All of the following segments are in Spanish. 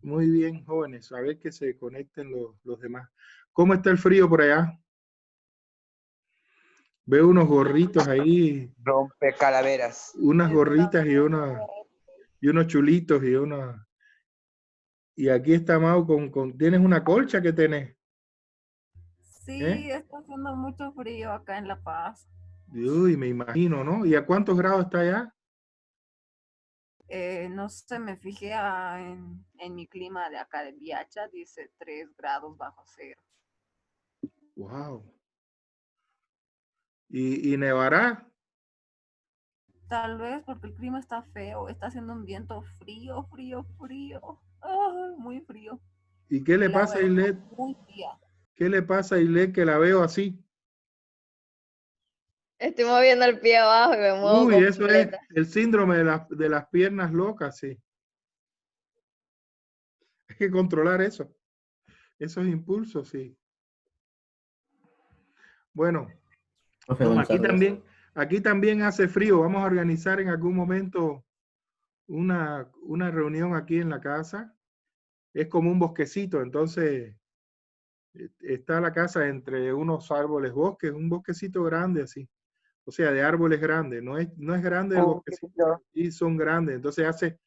Muy bien, jóvenes. A ver que se conecten los demás. ¿Cómo está el frío por allá? Veo unos gorritos ahí, Rompe calaveras. unas Está gorritas y unos chulitos y una. Y aquí está Mau ¿tienes una colcha que tenés? ¿Eh? Sí, está haciendo mucho frío acá en La Paz. Uy, me imagino, ¿no? ¿Y a cuántos grados está allá? No sé, me fijé en mi clima de acá de Viacha, dice 3 grados bajo cero. Wow. ¿Y nevará? Tal vez porque el clima está feo, está haciendo un viento frío, frío, frío. Ay, muy frío. ¿Y qué le El agua pasa a está Ilet? muy fría. ¿Qué le pasa a Ilet que la veo así? Estoy moviendo el pie abajo y me muevo Uy, eso es completa. el síndrome de las piernas locas, sí. Hay que controlar eso, esos impulsos, sí. Bueno, Profe, no, buenas tardes. aquí también hace frío. Vamos a organizar en algún momento una reunión aquí en la casa. Es como un bosquecito, entonces está la casa entre unos árboles bosques, un bosquecito grande así. O sea, de árboles grandes. No es grande el Oh, qué bosquecito, lindo. y son grandes. Entonces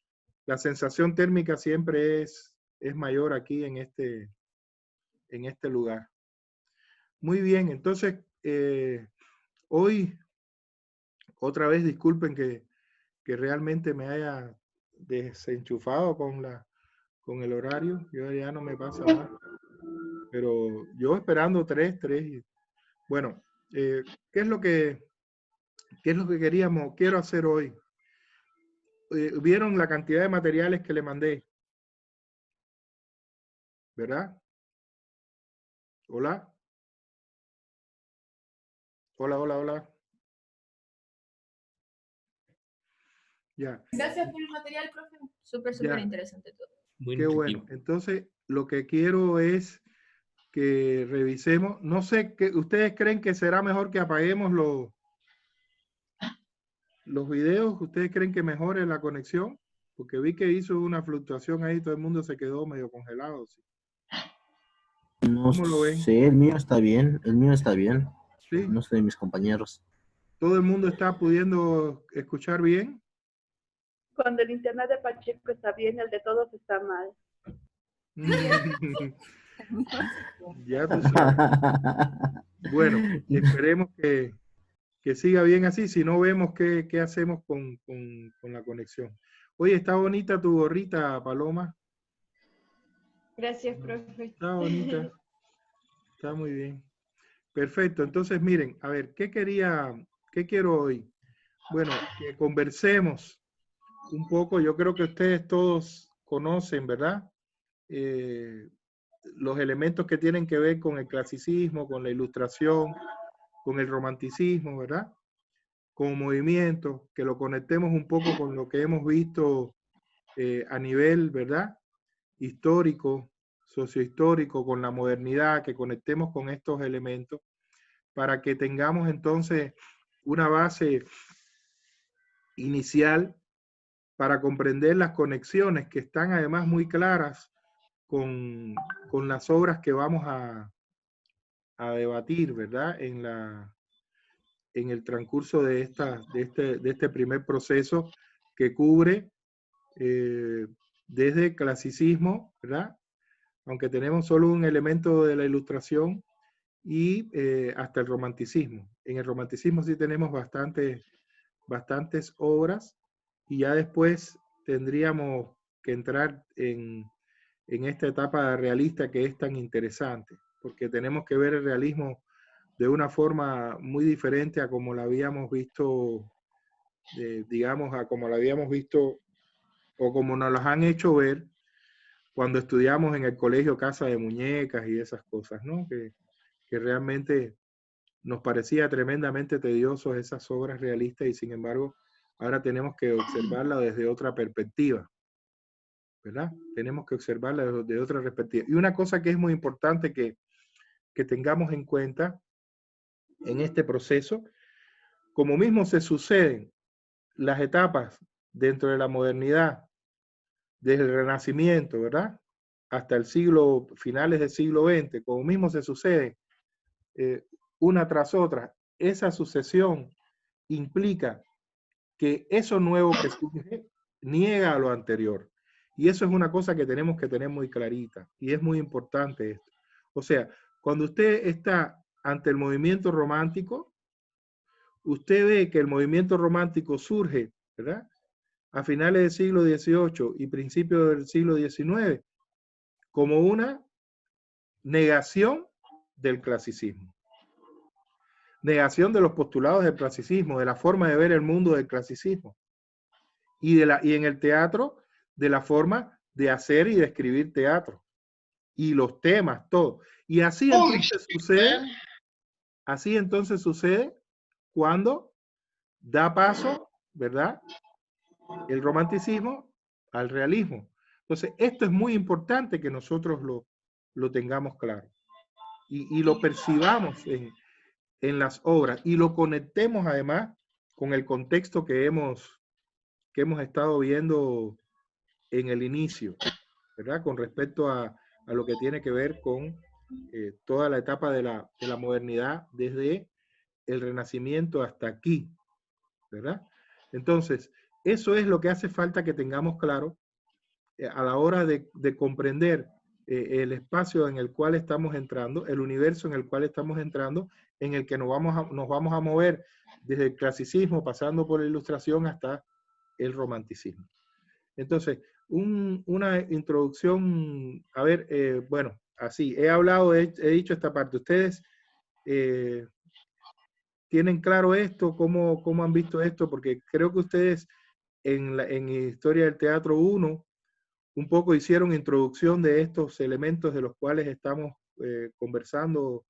la sensación térmica siempre es mayor aquí en este lugar. Muy bien, entonces hoy, otra vez disculpen que realmente me haya desenchufado con el horario, yo ya no me pasa más, pero yo esperando tres. Bueno, ¿qué es lo que quiero hacer hoy? ¿Vieron la cantidad de materiales que le mandé? ¿Verdad? Hola. Hola. Ya, Gracias por el material, profe. Súper ya, interesante todo. Muy qué bueno. nutritivo. Entonces, lo que quiero es que revisemos. No sé, ¿ustedes creen que será mejor que apaguemos los videos? ¿Ustedes creen que mejore la conexión? Porque vi que hizo una fluctuación ahí, todo el mundo se quedó medio congelado. ¿Sí? No ¿Cómo lo ven? sé, el mío está bien, ¿Sí? No sé de mis compañeros. ¿Todo el mundo está pudiendo escuchar bien? Cuando el internet de Pacheco está bien, el de todos está mal. Ya tú sabes. Bueno, esperemos que siga bien así, si no vemos qué hacemos con la conexión. Oye, está bonita tu gorrita, Paloma. Gracias, profe. Está bonita, está muy bien. Perfecto, entonces miren, a ver, ¿qué quiero hoy? Bueno, que conversemos un poco, yo creo que ustedes todos conocen, ¿verdad? Los elementos que tienen que ver con el clasicismo, con la ilustración, con el romanticismo, ¿verdad? Con movimiento, que lo conectemos un poco con lo que hemos visto a nivel, ¿verdad? Histórico, sociohistórico, con la modernidad, que conectemos con estos elementos para que tengamos entonces una base inicial para comprender las conexiones que están además muy claras con las obras que vamos a debatir, ¿verdad? En el transcurso de este primer proceso que cubre desde el clasicismo, ¿verdad? Aunque tenemos solo un elemento de la ilustración y hasta el romanticismo. En el romanticismo sí tenemos bastantes obras y ya después tendríamos que entrar en esta etapa realista que es tan interesante, porque tenemos que ver el realismo de una forma muy diferente a como la habíamos visto, digamos, a como la habíamos visto o como nos las han hecho ver cuando estudiamos en el colegio Casa de Muñecas y esas cosas, ¿no? Que realmente nos parecía tremendamente tedioso esas obras realistas y sin embargo ahora tenemos que observarla desde otra perspectiva, ¿verdad? Tenemos que observarla desde otra perspectiva. Y una cosa que es muy importante que tengamos en cuenta en este proceso, como mismo se suceden las etapas dentro de la modernidad, desde el Renacimiento, ¿verdad? hasta el siglo, finales del siglo XX, como mismo se sucede una tras otra, esa sucesión implica que eso nuevo que surge niega a lo anterior. Y eso es una cosa que tenemos que tener muy clarita. Y es muy importante esto. O sea, cuando usted está ante el movimiento romántico, usted ve que el movimiento romántico surge, ¿verdad?, a finales del siglo XVIII y principios del siglo XIX, como una negación del clasicismo. Negación de los postulados del clasicismo, de la forma de ver el mundo del clasicismo. Y en el teatro, de la forma de hacer y de escribir teatro. Y los temas, todo. Y así entonces sucede cuando da paso, ¿verdad?, el romanticismo al realismo. Entonces, esto es muy importante que nosotros lo tengamos claro. Y lo percibamos en las obras. Y lo conectemos además con el contexto que hemos estado viendo en el inicio, ¿verdad?, con respecto a lo que tiene que ver con toda la etapa de la modernidad desde el Renacimiento hasta aquí, ¿verdad? Entonces, eso es lo que hace falta que tengamos claro a la hora de comprender el espacio en el cual estamos entrando, el universo en el cual estamos entrando, en el que nos vamos a mover desde el clasicismo, pasando por la ilustración hasta el romanticismo. Entonces, una introducción, a ver, bueno, así, he dicho esta parte. ¿Ustedes tienen claro esto? ¿Cómo han visto esto? Porque creo que ustedes en Historia del Teatro 1 un poco hicieron introducción de estos elementos de los cuales estamos conversando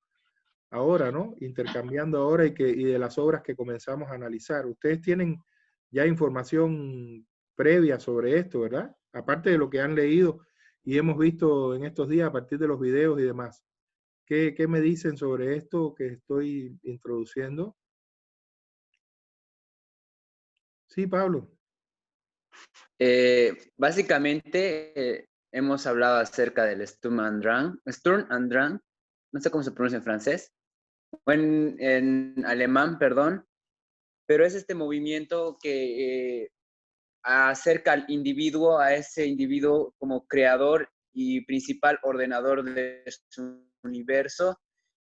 ahora, ¿no? Intercambiando ahora y de las obras que comenzamos a analizar. Ustedes tienen ya información previa sobre esto, ¿verdad? Aparte de lo que han leído y hemos visto en estos días a partir de los videos y demás. ¿Qué me dicen sobre esto que estoy introduciendo? Sí, Pablo. Básicamente, hemos hablado acerca del Sturm und Drang, no sé cómo se pronuncia en francés, o en alemán, perdón, pero es este movimiento que acerca al individuo, a ese individuo como creador y principal ordenador de su universo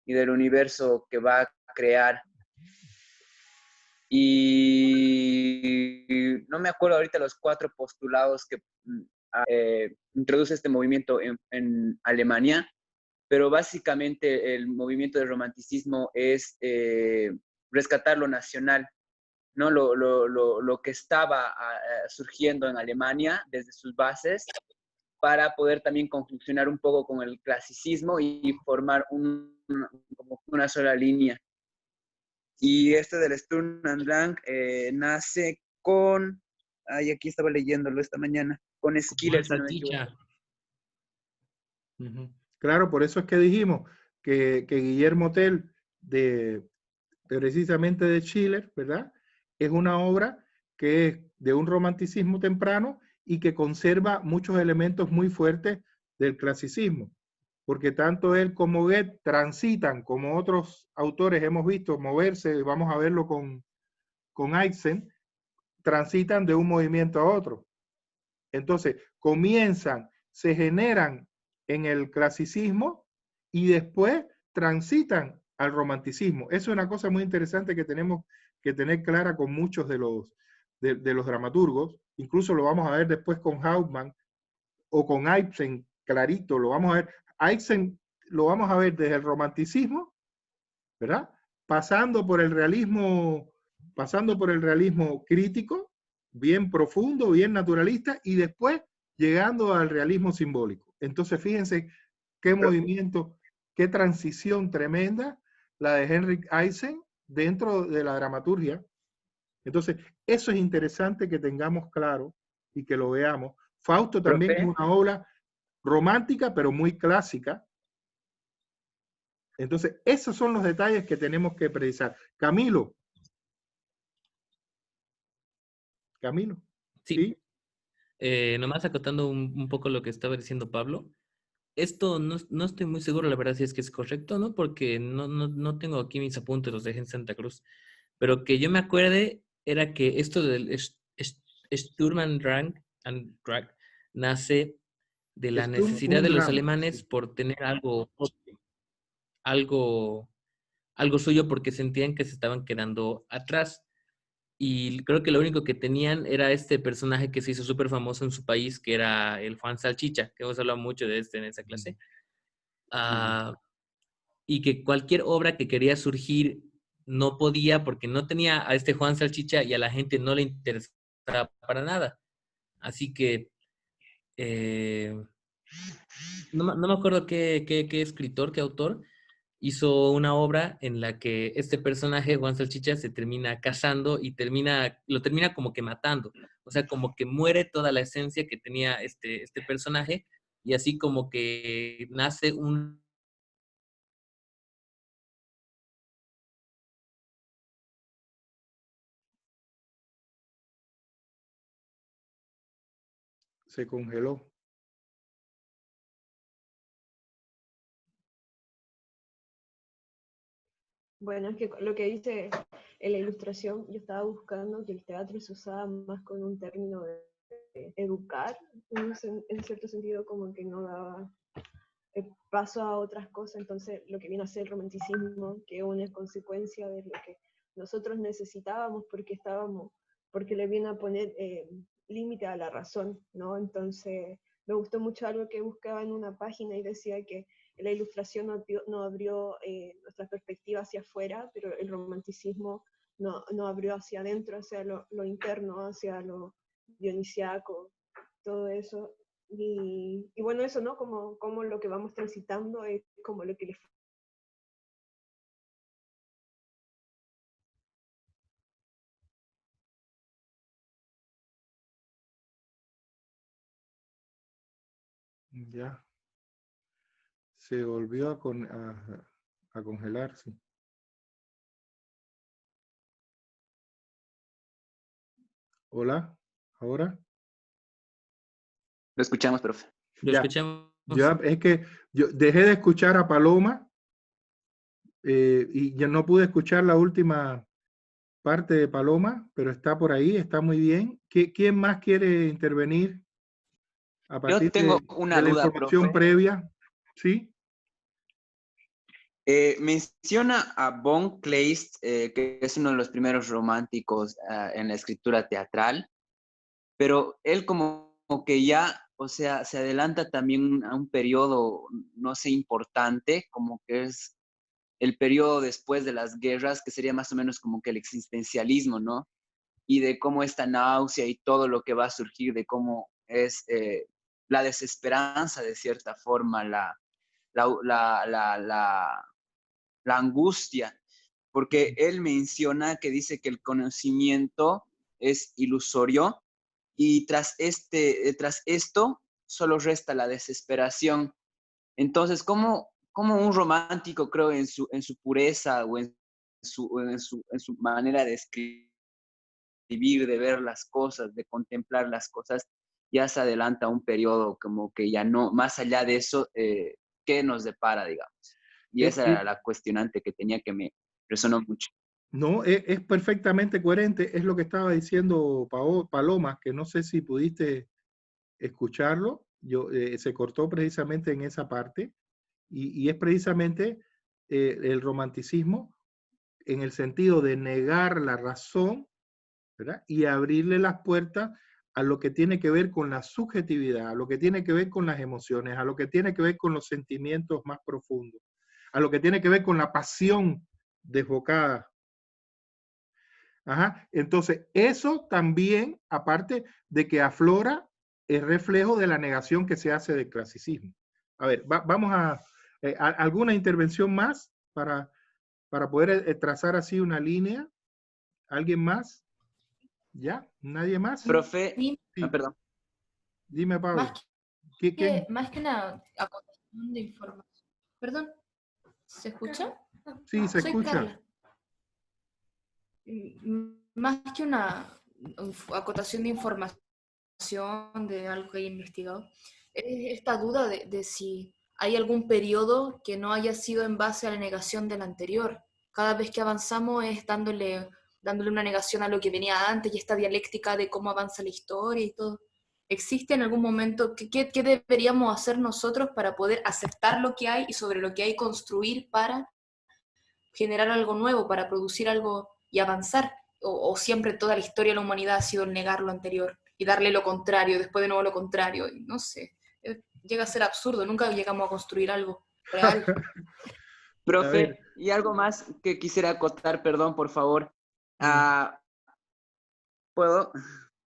y del universo que va a crear. Y no me acuerdo ahorita los 4 postulados que introduce este movimiento en Alemania, pero básicamente el movimiento del romanticismo es rescatar lo nacional, ¿no? Lo que estaba surgiendo en Alemania desde sus bases, para poder también conjuncionar un poco con el clasicismo y formar como una sola línea. Y este del Sturm und Drang nace con, aquí estaba leyéndolo esta mañana, con Schiller. Claro, por eso es que dijimos que Guillermo Tell, precisamente de Schiller, ¿verdad?, es una obra que es de un romanticismo temprano y que conserva muchos elementos muy fuertes del clasicismo, porque tanto él como Goethe transitan, como otros autores hemos visto moverse, vamos a verlo con Ibsen, transitan de un movimiento a otro. Entonces, se generan en el clasicismo y después transitan al romanticismo. Eso es una cosa muy interesante que tenemos que tener clara con muchos de los dramaturgos. Incluso lo vamos a ver después con Hauptmann o con Ibsen, clarito, lo vamos a ver. Ibsen lo vamos a ver desde el romanticismo, ¿verdad?, pasando por el realismo crítico, bien profundo, bien naturalista, y después llegando al realismo simbólico. Entonces, fíjense qué movimiento, qué transición tremenda la de Henrik Ibsen dentro de la dramaturgia. Entonces, eso es interesante que tengamos claro y que lo veamos. Fausto también es una obra romántica, pero muy clásica. Entonces, esos son los detalles que tenemos que precisar. Camilo. Sí. Nomás acotando un poco lo que estaba diciendo Pablo, esto no estoy muy seguro, la verdad, si es que es correcto, ¿no? Porque no tengo aquí mis apuntes, los dejé en Santa Cruz. Pero que yo me acuerde era que esto del Sturm und Drang nace de la Sturm necesidad und de los Drang. alemanes por tener algo propio, algo, algo suyo, porque sentían que se estaban quedando atrás. Y creo que lo único que tenían era este personaje que se hizo súper famoso en su país, que era el Juan Salchicha, que hemos hablado mucho de este en esa clase. Y que cualquier obra que quería surgir no podía porque no tenía a este Juan Salchicha y a la gente no le interesaba para nada. Así que no me acuerdo qué escritor, qué autor hizo una obra en la que este personaje, Juan Salchicha, se termina casando y lo termina como que matando. O sea, como que muere toda la esencia que tenía este personaje y así como que nace un... Se congeló. Bueno, es que lo que dice en la ilustración, yo estaba buscando que el teatro se usaba más con un término de educar, en cierto sentido como que no daba paso a otras cosas, entonces lo que viene a ser el romanticismo, que es una consecuencia de lo que nosotros necesitábamos porque le viene a poner límite a la razón, ¿no? Entonces me gustó mucho algo que buscaba en una página y decía que la ilustración no abrió nuestra perspectiva hacia afuera, pero el romanticismo no abrió hacia adentro, hacia lo interno, hacia lo dionisiaco, todo eso. Y bueno, eso, ¿no? Como lo que vamos transitando es como lo que le... Ya. Se volvió a congelar, sí. Hola, ¿ahora? Lo escuchamos, profe. Lo Ya. escuchamos. Ya, es que yo dejé de escuchar a Paloma y ya no pude escuchar la última parte de Paloma, pero está por ahí, está muy bien. ¿Quién más quiere intervenir a partir Yo tengo de una la duda, información profe. previa? ¿Sí? Menciona a von Kleist, que es uno de los primeros románticos en la escritura teatral, pero él como que ya, o sea, se adelanta también a un periodo, no sé, importante, como que es el periodo después de las guerras, que sería más o menos como que el existencialismo, ¿no? Y de cómo esta náusea y todo lo que va a surgir, de cómo es la desesperanza, de cierta forma, la angustia, porque él menciona que dice que el conocimiento es ilusorio y tras esto solo resta la desesperación. Entonces, ¿cómo un romántico, creo, en su pureza o en su manera de escribir, de ver las cosas, de contemplar las cosas, ya se adelanta a un periodo como que ya no, más allá de eso, ¿qué nos depara, digamos? Y esa era la cuestionante que tenía, que me resonó mucho. No, es perfectamente coherente, es lo que estaba diciendo Paloma, que no sé si pudiste escucharlo, se cortó precisamente en esa parte, y es precisamente el romanticismo en el sentido de negar la razón, ¿verdad? Y abrirle las puertas a lo que tiene que ver con la subjetividad, a lo que tiene que ver con las emociones, a lo que tiene que ver con los sentimientos más profundos, a lo que tiene que ver con la pasión desbocada. Ajá. Entonces, eso también, aparte de que aflora, es reflejo de la negación que se hace del clasicismo. A ver, vamos a alguna intervención más para poder trazar así una línea. ¿Alguien más? ¿Ya? ¿Nadie más? Profe, Sí. perdón. Dime, Pablo. Más que una acotación de información. Perdón, ¿se escucha? Sí, se Soy escucha. Carla. Más que una acotación de información de algo que he investigado, es esta duda de si hay algún periodo que no haya sido en base a la negación del anterior. Cada vez que avanzamos es dándole una negación a lo que venía antes y esta dialéctica de cómo avanza la historia y todo. ¿Existe en algún momento qué deberíamos hacer nosotros para poder aceptar lo que hay y sobre lo que hay construir para generar algo nuevo, para producir algo y avanzar? O siempre toda la historia de la humanidad ha sido negar lo anterior y darle lo contrario, después de nuevo lo contrario, y no sé, llega a ser absurdo, nunca llegamos a construir algo real. Profe, y algo más que quisiera acotar, perdón, por favor. ¿Puedo?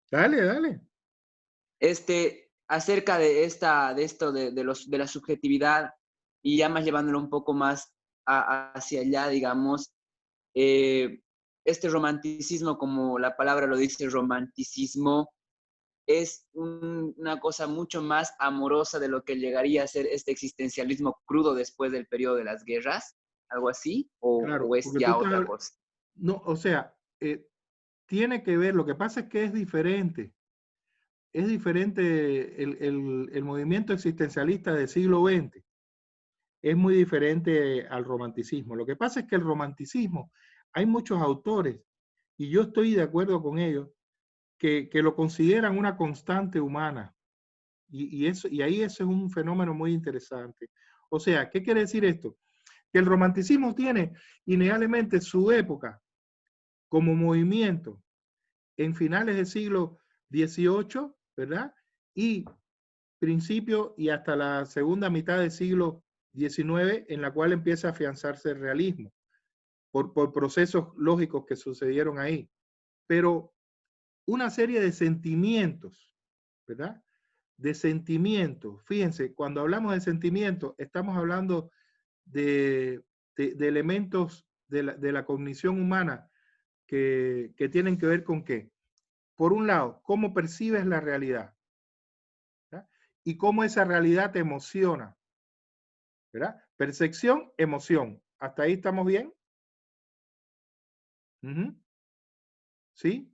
Dale, dale. Acerca de esto de la subjetividad, y ya más llevándolo un poco más hacia allá, digamos, este romanticismo, como la palabra lo dice, romanticismo, es una cosa mucho más amorosa de lo que llegaría a ser este existencialismo crudo después del periodo de las guerras, algo así, Claro, o es porque ya tú otra estás, cosa. no, o sea, tiene que ver, lo que pasa es que es diferente. Es diferente el movimiento existencialista del siglo XX. Es muy diferente al romanticismo. Lo que pasa es que el romanticismo, hay muchos autores, y yo estoy de acuerdo con ellos, que lo consideran una constante humana. Y ahí eso es un fenómeno muy interesante. O sea, ¿qué quiere decir esto? Que el romanticismo tiene innegablemente su época como movimiento en finales del siglo XVIII, ¿verdad? Y principio y hasta la segunda mitad del siglo XIX, en la cual empieza a afianzarse el realismo, por procesos lógicos que sucedieron ahí. Pero una serie de sentimientos, ¿verdad? De sentimientos. Fíjense, cuando hablamos de sentimientos, estamos hablando de elementos de la cognición humana que tienen que ver con qué. Por un lado, cómo percibes la realidad, ¿verdad? Y cómo esa realidad te emociona, ¿verdad? Percepción, emoción. ¿Hasta ahí estamos bien? ¿Sí?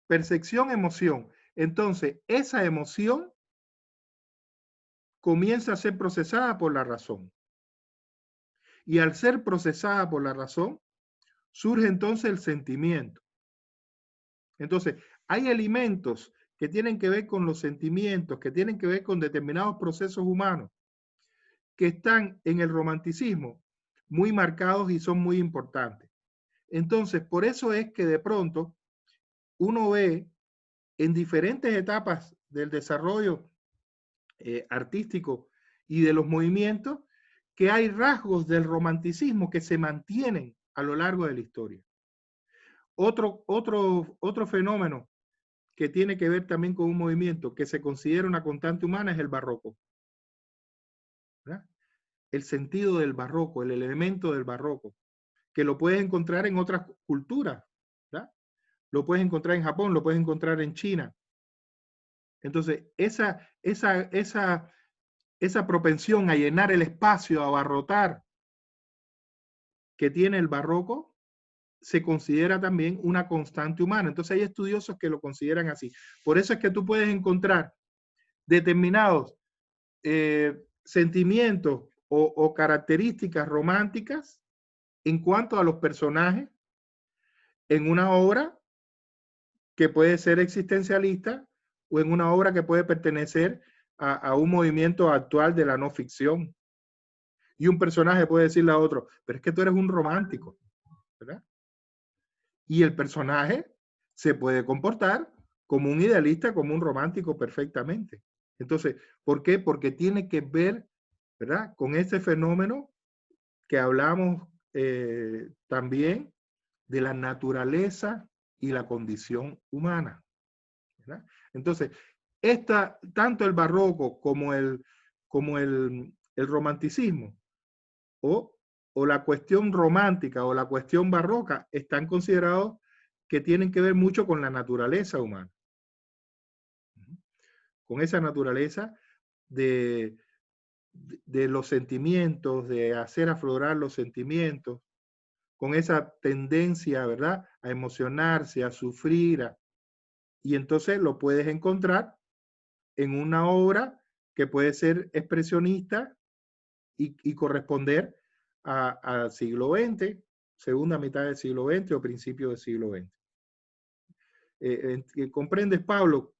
Percepción, emoción. Entonces, esa emoción comienza a ser procesada por la razón. Y al ser procesada por la razón, surge entonces el sentimiento. Entonces, hay elementos que tienen que ver con los sentimientos, que tienen que ver con determinados procesos humanos, que están en el romanticismo muy marcados y son muy importantes. Entonces, por eso es que de pronto uno ve en diferentes etapas del desarrollo artístico y de los movimientos que hay rasgos del romanticismo que se mantienen a lo largo de la historia. Otro fenómeno que tiene que ver también con un movimiento que se considera una constante humana es el barroco, ¿verdad? El sentido del barroco, el elemento del barroco, que lo puedes encontrar en otras culturas, ¿verdad? Lo puedes encontrar en Japón, lo puedes encontrar en China. Entonces, esa propensión a llenar el espacio, a abarrotar, que tiene el barroco, se considera también una constante humana. Entonces hay estudiosos que lo consideran así. Por eso es que tú puedes encontrar determinados sentimientos o características románticas en cuanto a los personajes en una obra que puede ser existencialista o en una obra que puede pertenecer a un movimiento actual de la no ficción. Y un personaje puede decirle a otro, pero es que tú eres un romántico, ¿verdad? Y el personaje se puede comportar como un idealista, como un romántico perfectamente. Entonces, ¿por qué? Porque tiene que ver, ¿verdad?, con ese fenómeno que hablamos también de la naturaleza y la condición humana, ¿verdad? Entonces, tanto el barroco como el romanticismo o la cuestión romántica o la cuestión barroca están considerados que tienen que ver mucho con la naturaleza humana. Con esa naturaleza de los sentimientos, de hacer aflorar los sentimientos, con esa tendencia, ¿verdad?, a emocionarse, a sufrir. Y entonces lo puedes encontrar en una obra que puede ser expresionista y corresponder al siglo XX, segunda mitad del siglo XX o principio del siglo XX. ¿Comprendes, Pablo,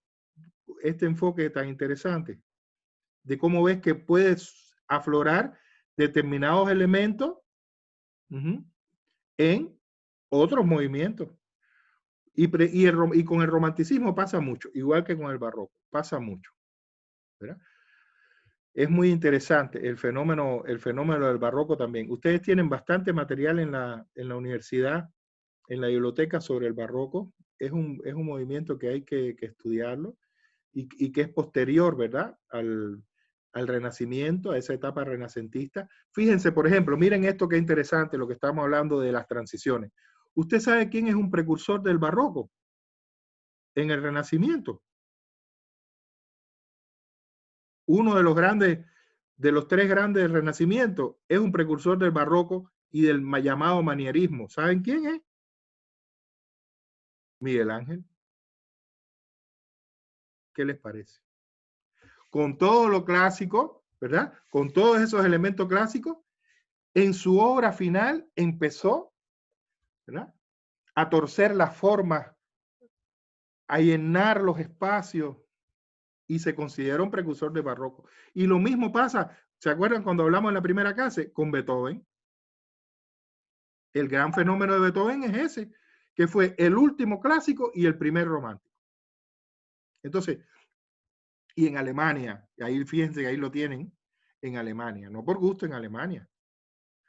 este enfoque tan interesante de cómo ves que puedes aflorar determinados elementos en otros movimientos? Y con el romanticismo pasa mucho, igual que con el barroco, pasa mucho, ¿verdad? Es muy interesante el fenómeno del barroco también. Ustedes tienen bastante material en la universidad, en la biblioteca sobre el barroco. Es un movimiento que hay que estudiarlo y que es posterior, ¿verdad?, al Renacimiento, a esa etapa renacentista. Fíjense, por ejemplo, miren esto que interesante, lo que estamos hablando de las transiciones. ¿Usted sabe quién es un precursor del barroco en el Renacimiento? Uno de los tres grandes del Renacimiento es un precursor del barroco y del llamado manierismo. ¿Saben quién es? Miguel Ángel. ¿Qué les parece? Con todo lo clásico, ¿verdad? Con todos esos elementos clásicos, en su obra final empezó, ¿verdad?, a torcer las formas, a llenar los espacios, y se considera un precursor de barroco. Y lo mismo pasa, ¿se acuerdan cuando hablamos en la primera clase? Con Beethoven. El gran fenómeno de Beethoven es ese, que fue el último clásico y el primer romántico. Entonces, y en Alemania, ahí fíjense que ahí lo tienen, en Alemania, no por gusto en Alemania,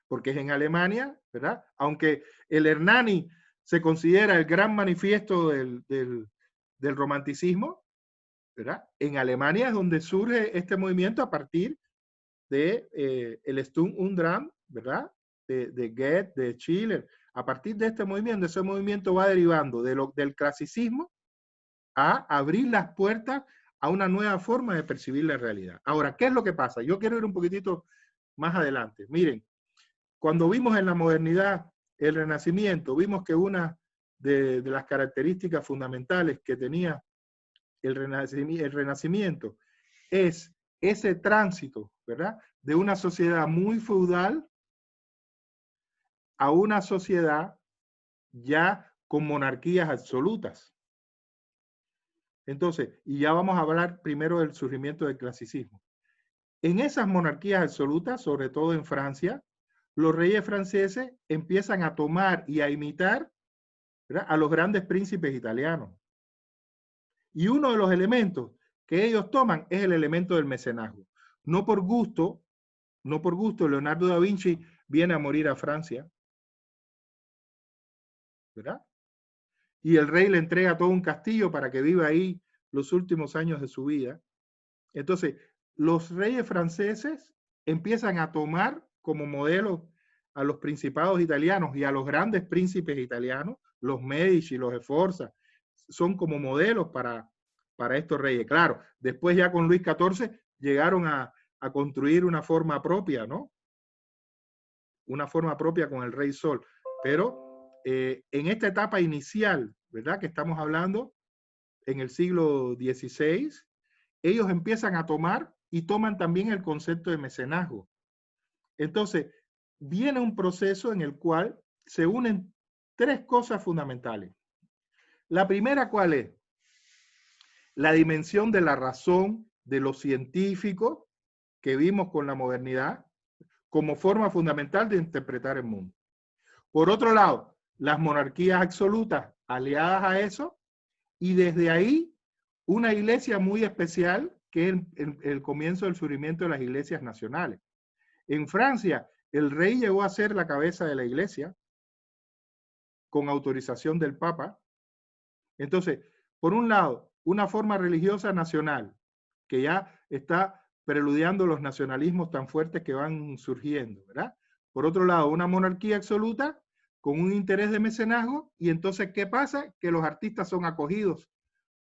porque es en Alemania, ¿verdad? Aunque el Hernani se considera el gran manifiesto del romanticismo, ¿verdad? En Alemania es donde surge este movimiento a partir de el Sturm und Drang, ¿verdad?, de Goethe, de Schiller. A partir de este movimiento, ese movimiento va derivando del clasicismo a abrir las puertas a una nueva forma de percibir la realidad. Ahora, ¿qué es lo que pasa? Yo quiero ir un poquitito más adelante. Miren, cuando vimos en la modernidad el Renacimiento, vimos que una de las características fundamentales que tenía el Renacimiento es ese tránsito, ¿verdad?, de una sociedad muy feudal a una sociedad ya con monarquías absolutas. Entonces, y ya vamos a hablar primero del surgimiento del clasicismo. En esas monarquías absolutas, sobre todo en Francia, los reyes franceses empiezan a tomar y a imitar, ¿verdad?, a los grandes príncipes italianos. Y uno de los elementos que ellos toman es el elemento del mecenazgo. No por gusto, Leonardo da Vinci viene a morir a Francia, ¿verdad? Y el rey le entrega todo un castillo para que viva ahí los últimos años de su vida. Entonces, los reyes franceses empiezan a tomar como modelo a los principados italianos y a los grandes príncipes italianos, los Medici, los Sforza, son como modelos para estos reyes. Claro, después ya con Luis XIV llegaron a construir una forma propia, ¿no? Una forma propia con el Rey Sol. Pero en esta etapa inicial, ¿verdad?, que estamos hablando, en el siglo XVI, ellos empiezan a tomar y toman también el concepto de mecenazgo. Entonces, viene un proceso en el cual se unen tres cosas fundamentales. La primera, ¿cuál es? La dimensión de la razón, de lo científico, que vimos con la modernidad, como forma fundamental de interpretar el mundo. Por otro lado, las monarquías absolutas aliadas a eso, y desde ahí una iglesia muy especial, que es el comienzo del surgimiento de las iglesias nacionales. En Francia, el rey llegó a ser la cabeza de la iglesia, con autorización del Papa. Entonces, por un lado, una forma religiosa nacional, que ya está preludiando los nacionalismos tan fuertes que van surgiendo, ¿verdad? Por otro lado, una monarquía absoluta con un interés de mecenazgo, y entonces, ¿qué pasa? Que los artistas son acogidos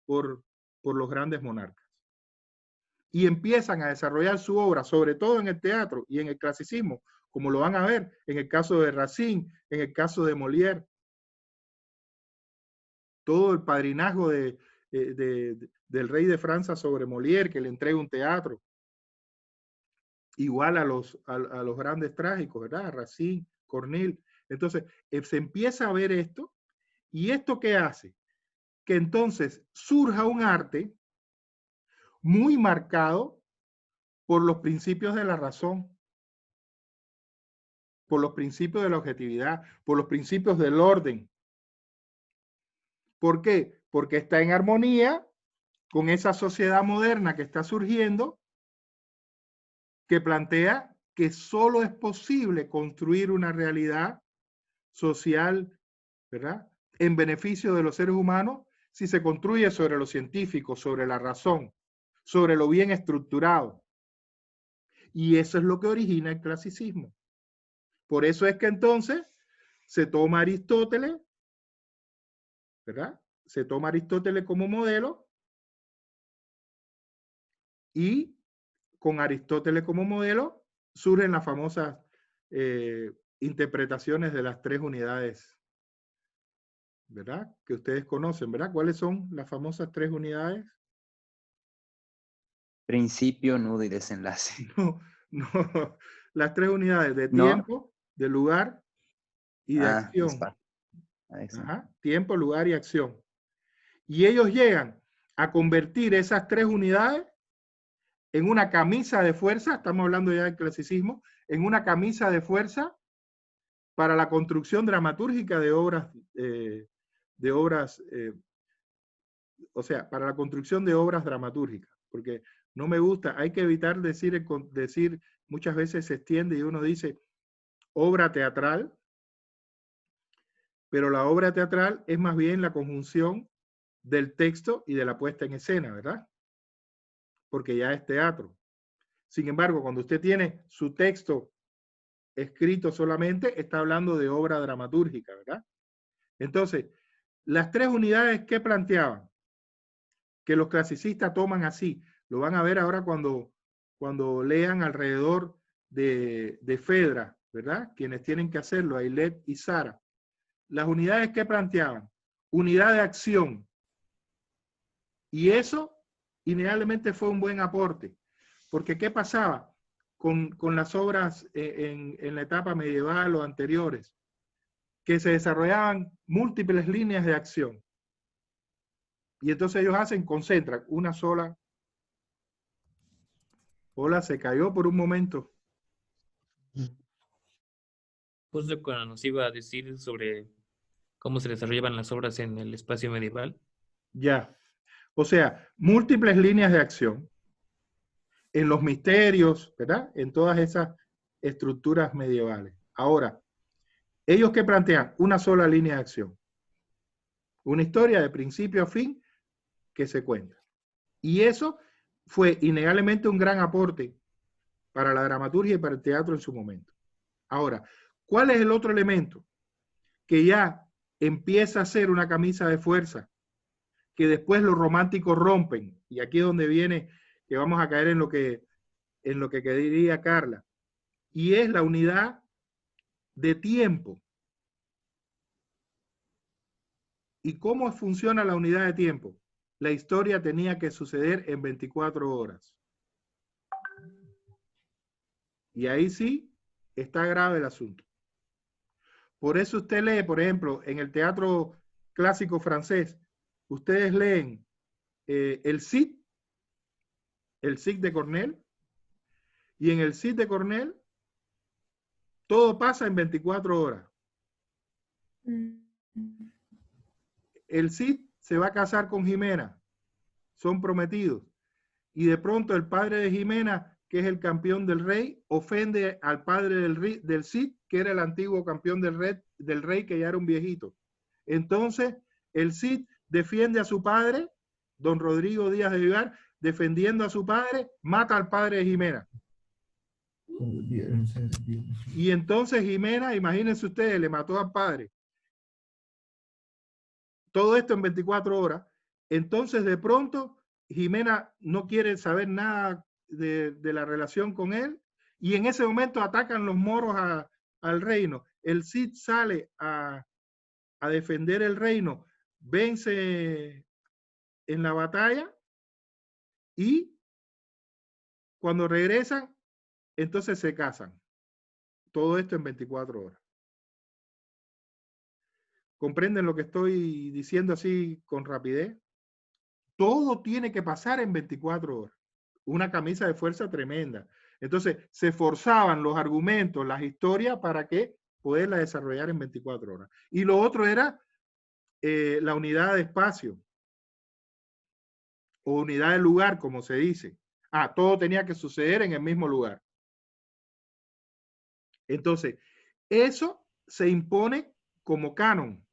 por los grandes monarcas. Y empiezan a desarrollar su obra, sobre todo en el teatro y en el clasicismo, como lo van a ver en el caso de Racine, en el caso de Molière. Todo el padrinazgo del rey de Francia sobre Molière, que le entrega un teatro. igual a los grandes trágicos, ¿verdad? Racine, Corneille. Entonces, se empieza a ver esto, ¿y esto qué hace? Que entonces surja un arte muy marcado por los principios de la razón, por los principios de la objetividad, por los principios del orden. ¿Por qué? Porque está en armonía con esa sociedad moderna que está surgiendo, que plantea que solo es posible construir una realidad social, ¿verdad?, en beneficio de los seres humanos si se construye sobre lo científico, sobre la razón, sobre lo bien estructurado. Y eso es lo que origina el clasicismo. Por eso es que entonces se toma Aristóteles, ¿verdad? Se toma Aristóteles como modelo y con Aristóteles como modelo surgen las famosas interpretaciones de las 3 unidades, ¿verdad? Que ustedes conocen, ¿verdad? ¿Cuáles son las famosas 3 unidades? Principio, nudo y desenlace. No, las 3 unidades de ¿No? tiempo, de lugar y de acción. Ajá, tiempo, lugar y acción. Y ellos llegan a convertir esas 3 unidades en una camisa de fuerza, estamos hablando ya del clasicismo, en una camisa de fuerza para la construcción dramatúrgica de obras, o sea, para la construcción de obras dramatúrgicas, porque no me gusta, hay que evitar decir muchas veces se extiende y uno dice obra teatral, pero la obra teatral es más bien la conjunción del texto y de la puesta en escena, ¿verdad? Porque ya es teatro. Sin embargo, cuando usted tiene su texto escrito solamente, está hablando de obra dramatúrgica, ¿verdad? Entonces, las 3 unidades que planteaban, que los clasicistas toman así, lo van a ver ahora cuando lean alrededor de Fedra, ¿verdad? Quienes tienen que hacerlo, Aillet y Sara. Las unidades que planteaban, unidad de acción. Y eso, innegablemente, fue un buen aporte. Porque, ¿qué pasaba con las obras en la etapa medieval o anteriores? Que se desarrollaban múltiples líneas de acción. Y entonces ellos concentran una sola. Hola, se cayó por un momento. Pues lo que nos iba a decir sobre cómo se desarrollaban las obras en el espacio medieval. Ya. O sea, múltiples líneas de acción en los misterios, ¿verdad? En todas esas estructuras medievales. Ahora, ellos que plantean una sola línea de acción. Una historia de principio a fin que se cuenta. Y eso fue innegablemente un gran aporte para la dramaturgia y para el teatro en su momento. Ahora, ¿cuál es el otro elemento? Que ya empieza a ser una camisa de fuerza, que después los románticos rompen, y aquí es donde viene, que vamos a caer en lo que diría Carla, y es la unidad de tiempo. ¿Y cómo funciona la unidad de tiempo? La historia tenía que suceder en 24 horas. Y ahí sí está grave el asunto. Por eso usted lee, por ejemplo, en el teatro clásico francés, ustedes leen el Cid de Corneille, y en el Cid de Corneille todo pasa en 24 horas. El Cid se va a casar con Jimena, son prometidos, y de pronto el padre de Jimena, que es el campeón del rey, ofende al padre del Cid, que era el antiguo campeón del rey, que ya era un viejito. Entonces, el Cid defiende a su padre, don Rodrigo Díaz de Vivar, defendiendo a su padre, mata al padre de Jimena. Y entonces Jimena, imagínense ustedes, le mató al padre. Todo esto en 24 horas. Entonces, de pronto, Jimena no quiere saber nada de la relación con él, y en ese momento atacan los moros al reino. El Cid sale a defender el reino, vence en la batalla, y cuando regresan, entonces se casan. Todo esto en 24 horas. ¿Comprenden lo que estoy diciendo así con rapidez? Todo tiene que pasar en 24 horas. Una camisa de fuerza tremenda. Entonces, se forzaban los argumentos, las historias, para que poderla desarrollar en 24 horas. Y lo otro era la unidad de espacio, o unidad de lugar, como se dice. Todo tenía que suceder en el mismo lugar. Entonces, eso se impone como canon,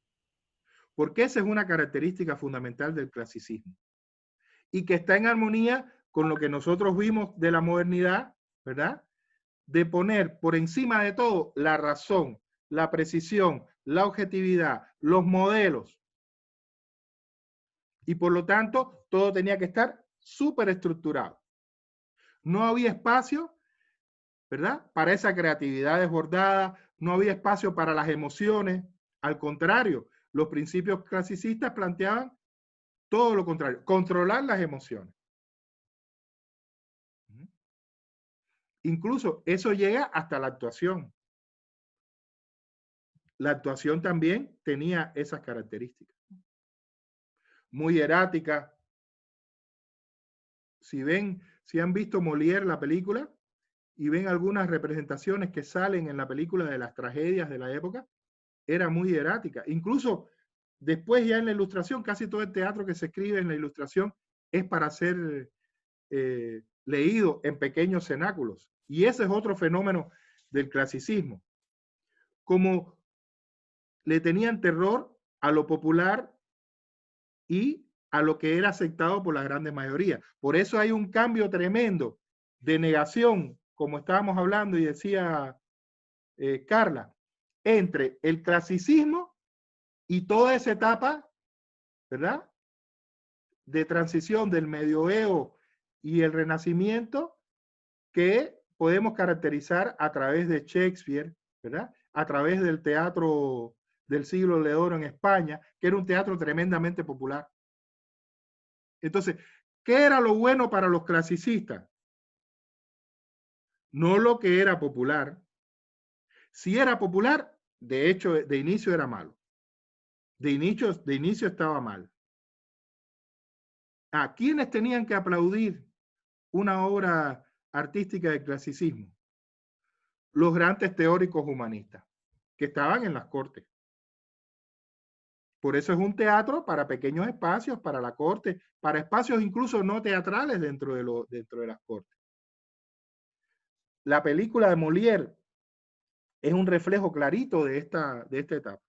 porque esa es una característica fundamental del clasicismo, y que está en armonía con lo que nosotros vimos de la modernidad, ¿verdad? De poner por encima de todo la razón, la precisión, la objetividad, los modelos. Y por lo tanto, todo tenía que estar súper estructurado. No había espacio, ¿verdad?, para esa creatividad desbordada, no había espacio para las emociones. Al contrario, los principios clasicistas planteaban todo lo contrario, controlar las emociones. Incluso eso llega hasta la actuación. La actuación también tenía esas características. Muy hierática. Si han visto Molière, la película, y ven algunas representaciones que salen en la película de las tragedias de la época, era muy hierática. Incluso después, ya en la ilustración, casi todo el teatro que se escribe en la ilustración es para ser leído en pequeños cenáculos. Y ese es otro fenómeno del clasicismo. Como le tenían terror a lo popular y a lo que era aceptado por la grande mayoría. Por eso hay un cambio tremendo de negación, como estábamos hablando y decía Carla, entre el clasicismo y toda esa etapa, ¿verdad?, de transición del medioevo y el renacimiento, que podemos caracterizar a través de Shakespeare, ¿verdad?, a través del teatro del siglo de oro en España, que era un teatro tremendamente popular. Entonces, ¿qué era lo bueno para los clasicistas? No lo que era popular. Si era popular, de hecho, de inicio era malo. De inicio estaba mal. ¿A quiénes tenían que aplaudir una obra artística del clasicismo? Los grandes teóricos humanistas, que estaban en las cortes. Por eso es un teatro para pequeños espacios, para la corte, para espacios incluso no teatrales dentro de las cortes. La película de Molière es un reflejo clarito de esta etapa.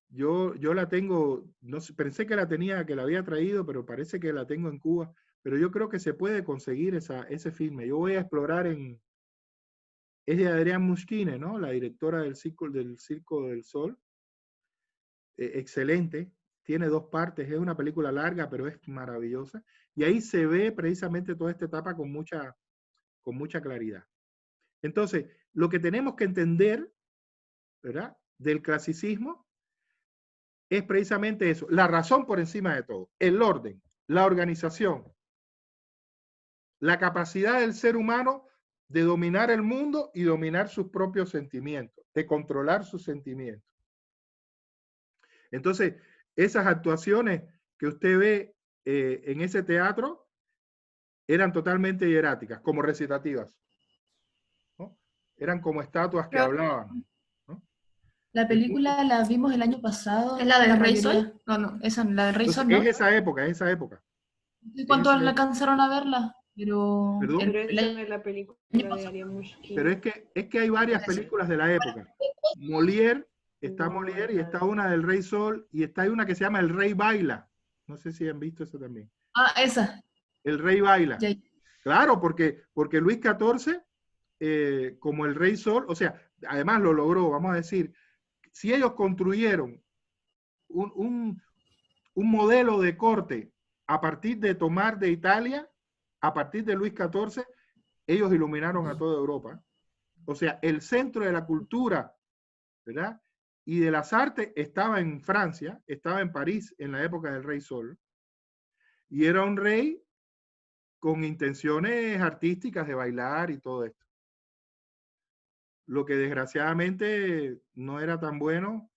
Yo la tengo, no sé, pensé que la había traído, pero parece que la tengo en Cuba. Pero yo creo que se puede conseguir ese filme. Yo voy a explorar es de Adrienne Mushkine, ¿no?, la directora del Circo del Sol. Excelente, tiene 2 partes, es una película larga, pero es maravillosa. Y ahí se ve precisamente toda esta etapa con mucha claridad. Entonces, lo que tenemos que entender, ¿verdad?, del clasicismo es precisamente eso, la razón por encima de todo, el orden, la organización, la capacidad del ser humano de dominar el mundo y dominar sus propios sentimientos, de controlar sus sentimientos. Entonces, esas actuaciones que usted ve en ese teatro eran totalmente hieráticas, como recitativas, ¿no? Eran como estatuas que hablaban. La película la vimos el año pasado. ¿Es la del Rey mayoría... Sol? No, esa, la del Rey Entonces, Sol, ¿no? es esa época. ¿Cuántos alcanzaron a verla? Pero ¿Perdón? Pero esa no es la película de Adrienne Mushkine. Pero es que hay varias películas de la época. Molière, está Molière, y está una del Rey Sol, y está una que se llama El Rey Baila. No sé si han visto eso también. Esa. El Rey Baila. Ya. Claro, porque Luis XIV, como el Rey Sol, o sea, además lo logró, vamos a decir, si ellos construyeron un modelo de corte a partir de tomar de Italia, a partir de Luis XIV, ellos iluminaron a toda Europa. O sea, el centro de la cultura, ¿verdad?, y de las artes estaba en Francia, estaba en París en la época del Rey Sol, y era un rey con intenciones artísticas de bailar y todo esto. Lo que desgraciadamente no era tan bueno,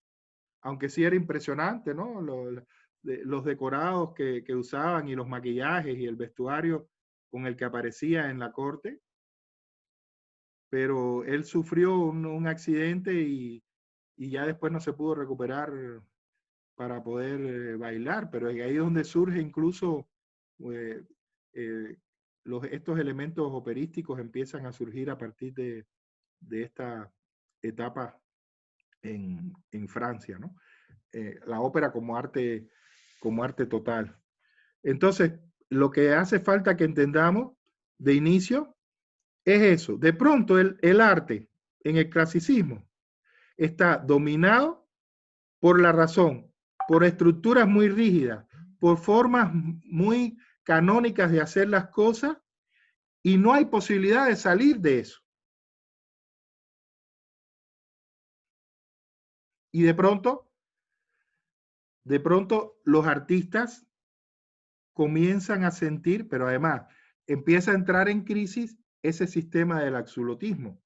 aunque sí era impresionante, ¿no? Los decorados que usaban y los maquillajes y el vestuario con el que aparecía en la corte. Pero él sufrió un accidente y ya después no se pudo recuperar para poder bailar, pero es ahí donde surge incluso estos elementos operísticos empiezan a surgir a partir de esta etapa en Francia, ¿no? La ópera como arte total. Entonces, lo que hace falta que entendamos de inicio es eso. De pronto el arte en el clasicismo está dominado por la razón, por estructuras muy rígidas, por formas muy canónicas de hacer las cosas, y no hay posibilidad de salir de eso. Y de pronto los artistas comienzan a sentir, pero además empieza a entrar en crisis ese sistema del absolutismo.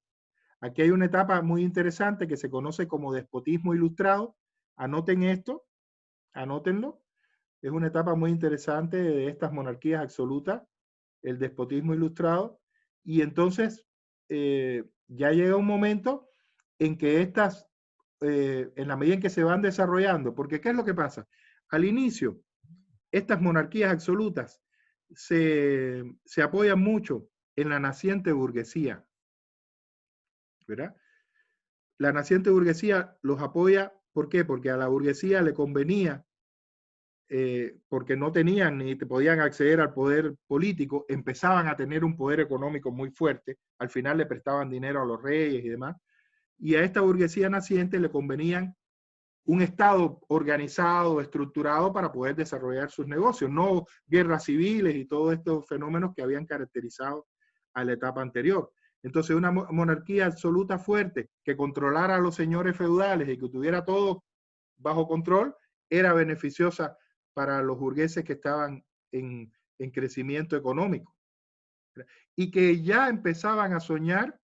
Aquí hay una etapa muy interesante que se conoce como despotismo ilustrado. Anoten esto, anótenlo. Es una etapa muy interesante de estas monarquías absolutas, el despotismo ilustrado. Y entonces ya llega un momento en que estas, en la medida en que se van desarrollando, porque ¿qué es lo que pasa? Al inicio, estas monarquías absolutas se apoyan mucho en la naciente burguesía, ¿verdad? La naciente burguesía los apoya, ¿por qué? Porque a la burguesía le convenía, porque no tenían ni podían acceder al poder político, empezaban a tener un poder económico muy fuerte, al final le prestaban dinero a los reyes y demás, y a esta burguesía naciente le convenían un Estado organizado, estructurado para poder desarrollar sus negocios, no guerras civiles y todos estos fenómenos que habían caracterizado a la etapa anterior. Entonces, una monarquía absoluta fuerte que controlara a los señores feudales y que tuviera todo bajo control, era beneficiosa para los burgueses que estaban en crecimiento económico y que ya empezaban a soñar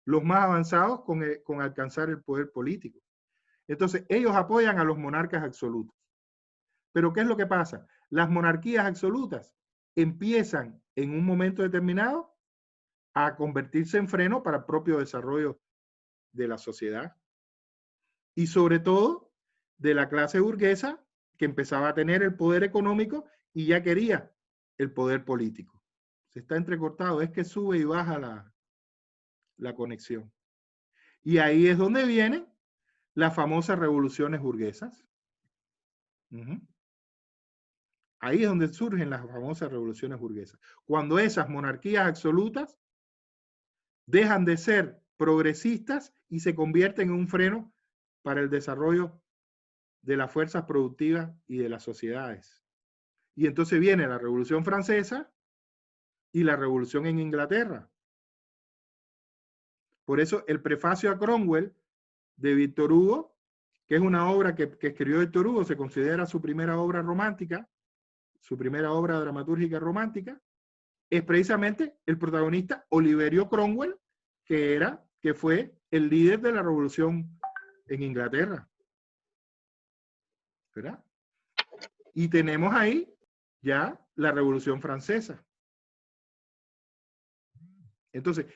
los más avanzados con alcanzar el poder político. Entonces, ellos apoyan a los monarcas absolutos. Pero ¿qué es lo que pasa? Las monarquías absolutas empiezan en un momento determinado a convertirse en freno para el propio desarrollo de la sociedad. Y sobre todo de la clase burguesa que empezaba a tener el poder económico y ya quería el poder político. Se está entrecortado, es que sube y baja la conexión. Y ahí es donde vienen las famosas revoluciones burguesas. Ahí es donde surgen las famosas revoluciones burguesas. Cuando esas monarquías absolutas dejan de ser progresistas y se convierten en un freno para el desarrollo de las fuerzas productivas y de las sociedades. Y entonces viene la Revolución Francesa y la Revolución en Inglaterra. Por eso el prefacio a Cromwell de Víctor Hugo, que es una obra que escribió Víctor Hugo, se considera su primera obra romántica, su primera obra dramatúrgica romántica, es precisamente el protagonista Oliverio Cromwell, que fue el líder de la revolución en Inglaterra. ¿Verdad? Y tenemos ahí ya la Revolución Francesa. Entonces,